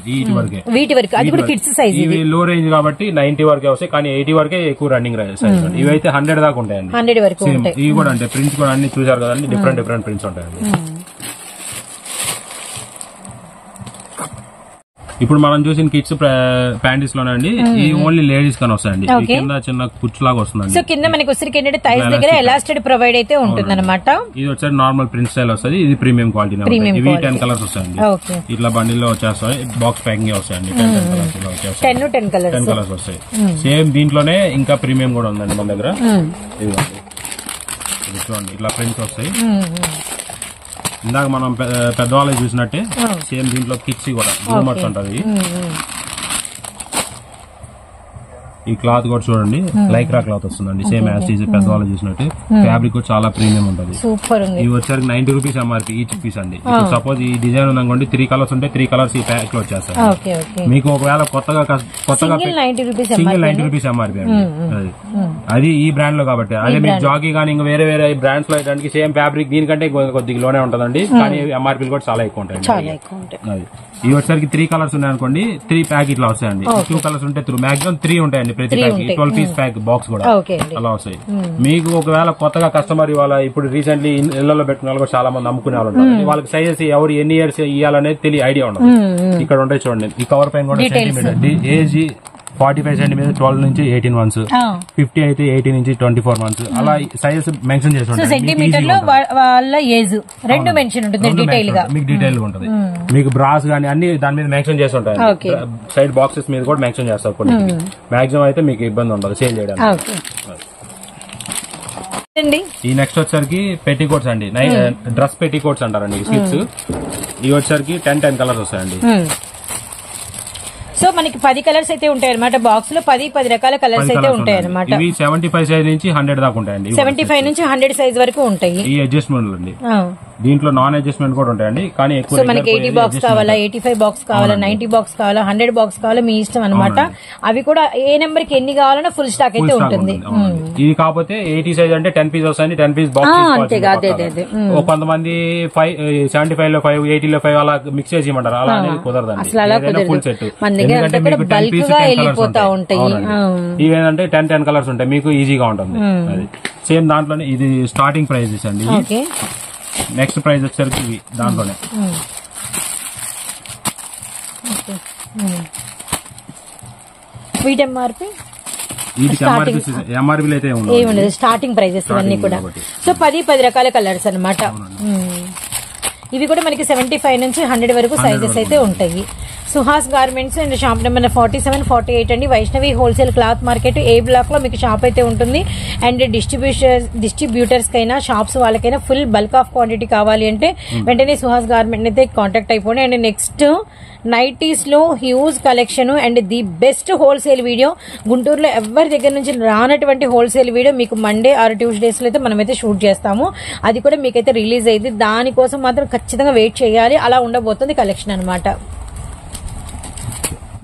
వీటి వరకు అది కూడా కిడ్స్ సైజ్. ఇవి లో రేంజ్ కాబట్టి 90 వరకే వస్తాయి, కానీ 80 వరకే ఎక్కువ రన్నింగ్ సైజ్. ఇవి అయితే 100 దాకా ఉంటాయండి. 100 వరకు ఉంటాయి. ఇవి కూడా అంటే ప్రింట్స్ కూడా అన్ని చూసారు కదండి, డిఫరెంట్ ప్రింట్స్ ఉంటాయండి. ఇప్పుడు మనం చూసిన కిడ్స్ ప్యాంటీస్ లోనండి, ఈ ఓన్లీ లేడీస్ కానీ వస్తాయండి. కింద చిన్న కుచ్చు లాగా వస్తుంది. సో కింద మనకి వచ్చరికి ఏంటంటే థైస్ దగ్గర ఎలాస్టిక్ ప్రొవైడ్ అయితే ఉంటుంది అనమాట. ఇది వచ్చేసి నార్మల్ ప్రింట్ స్టైల్ వస్తుంది. ఇది ప్రీమియం క్వాలిటీ. ఇవి 10 కలర్స్ వస్తాయండి. ఇట్లా బండిల్లో వచ్చేస్తాయి. బాక్స్ ప్యాకింగ్ వస్తాయండి. 10 కలర్స్ వస్తాయి. సేమ్ దీంట్లోనే ఇంకా ప్రీమియం కూడా ఉందండి మన దగ్గర. ఇది చూడండి, ఇట్లా ప్రింట్స్ వస్తాయి. ఇందాక మనం పెద్దవాళ్ళకి చూసినట్టే సేమ్ దీంట్లో కిడ్స్ కూడా గ్రూమర్స్ అంటారు. ఈ క్లాత్ కూడా చూడండి, లైక్రా క్లాత్ వస్తుందండి. సేమ్ యాజ్ ఈజ్ పెద్దవాళ్ళు చూసినట్టు. ఫ్యాబ్రిక్ కూడా చాలా ప్రీమియం ఉంటుంది. ఇవి వచ్చేసరికి 90 రూపీస్ ఎంఆర్పీ ఈచ్ పీస్ అండి. సపోజ్ ఈ డిజైన్ ఉందనుకోండి, 3 కలర్స్ ఉంటే 3 కలర్స్ ఈ ప్యాక్ లో వచ్చేస్తాయి. మీకు ఒకవేళ కొత్తగా సింగిల్ 90 రూపీస్ ఎంఆర్పీ అండి. అది ఈ బ్రాండ్ లో కాబట్టి. అదే మీకు జాకీ కానీ ఇంకా వేరే బ్రాండ్స్ లో అయితే సేమ్ ఫ్యాబ్రిక్ దీనికంటే కొద్దిగా లోనే ఉంటుందండి, కానీ ఎంఆర్పీ కూడా చాలా ఎక్కువ ఉంటాయి. అది ఇవి వచ్చేసరికి 3 కలర్స్ ఉన్నాయి అనుకోండి, 3 ప్యాక్ ఇట్లా వస్తాయండి. 2 కలర్స్ ఉంటే మాక్సిమం 3 ఉంటాయండి ప్రతి ప్యాక్. 12 పీస్ ప్యాక్ బాక్స్ కూడా అలా వస్తాయి. మీకు ఒకవేళ కొత్తగా కస్టమర్ ఇవాళ ఇప్పుడు రీసెంట్లీ ఇళ్లలో పెట్టుకునే వాళ్ళు చాలా మంది అమ్ముకునే వాళ్ళు ఉంటారు. వాళ్ళకి సైజెస్ ఎవరు ఎన్ని ఇయర్స్ ఇవ్వాలనేది తెలియ ఐడియా ఉండదు. ఇక్కడ ఉంటాయి చూడండి, ఈ కవర్ పైన కూడా సెంటీమీటర్ ఏజ్ 45 సెంటీమీటర్ 12 నుంచి 18 మంత్స్, 50 అయితే 18 నుంచి 24 మంత్స్, అలా సైజెస్ మెన్షన్ చేసి ఉంటాయి. సెంటీమీటర్ లో వాళ్ళ ఏజ్ రెండు మెన్షన్ ఉంటుంది డీటెయిల్ గా. మీకు డీటెయిల్ గా ఉంటుంది. మీకు బ్రాస్ గానీ అన్ని దాని మీద మెన్షన్ చేసి ఉంటాయి. సైడ్ బాక్సెస్ మీద కూడా మెన్షన్ చేస్తారు. కొన్ని మాక్సిమం అయితే మీకు ఇబ్బంది ఉండదు సేల్ చేయడానికి. ఈ నెక్స్ట్ వచ్చరికి పెట్టికోట్స్ అండి, డ్రెస్ పెట్టికోట్స్ అంటారండి స్లిప్స్. ఇవి వచ్చరికి 10 కలర్స్ వస్తాయండి. సో మనకి 10 కలర్స్ అయితే ఉంటాయి అనమాట. బాక్స్ లో 10 రకాల కలర్స్ అయితే ఉంటాయి అనమాట. ఇవి 75 సైజ్ నుంచి 100 దాకా ఉంటాయండి. 75 నుంచి 100 సైజ్ వరకు ఉంటాయి. ఈ అడ్జస్ట్మెంట్ అండి. దీంట్లో నాన్ అడ్జస్ట్మెంట్ కూడా ఉంటాయండి, కానీ ఎక్కువ మనకి 80 బాక్స్ కావాలా, 85 బాక్స్ కావాలా, 90 బాక్స్ కావాలా, 100 బాక్స్ కావాలా, మీ ఇష్టం అనమాట. అవి కూడా ఏ నెంబర్ కి ఎన్ని కావాలన్నా ఫుల్ స్టాక్ అయితే ఉంటుంది. ఇది కాకపోతే 80 సైజ్ అంటే 10 పీస్ వస్తాయండి. 10 పీస్ బాక్స్ కొంతమంది 75 లో 5, 80 లో 5 అలా మిక్స్ చేసి ఇవ్వమంటారు. అలా అనేది కుదరదండి. ఫుల్ సెట్ ఇవేంటంటే 10 కలర్స్ ఉంటాయి, మీకు ఈజీగా ఉంటుంది. అది సేమ్ దాంట్లోనే ఇది స్టార్టింగ్ ప్రైజెస్ అండి. నెక్స్ట్ ప్రైస్ వచ్చేసరికి ఇవి దాంట్లోనే ఎంఆర్పీ అయితే ఏముండదు, స్టార్టింగ్ ప్రైజెస్ ఇవన్నీ కూడా. సో 10 రకాల కలర్స్ అనమాట. ఇవి కూడా మనకి 75 నుంచి 100 వరకు సైజెస్ అయితే ఉంటాయి. Suhas garments and shop number 47, 48 అండి. వైష్ణవి హోల్సేల్ క్లాత్ మార్కెట్ ఏ బ్లాక్ లో మీకు షాప్ అయితే ఉంటుంది. అండ్ డిస్ట్రిబ్యూటర్స్ కైనా షాప్స్ వాళ్ళకైనా ఫుల్ బల్క్ ఆఫ్ క్వాంటిటీ కావాలి అంటే వెంటనే సుహాస్ గార్మెంట్ అయితే కాంటాక్ట్ అయిపోండి. అండ్ నెక్స్ట్ నైటీస్ లో huge collection and the best wholesale video, గుంటూరులో ఎవరి దగ్గర నుంచి రానటువంటి హోల్సేల్ వీడియో మీకు మండే ఆర్ ట్యూస్డేస్ లో అయితే మనమైతే షూట్ చేస్తాము. అది కూడా మీకైతే రిలీజ్ అయింది. దానికోసం మాత్రం ఖచ్చితంగా వెయిట్ చేయాలి. అలా ఉండబోతుంది కలెక్షన్ అనమాట.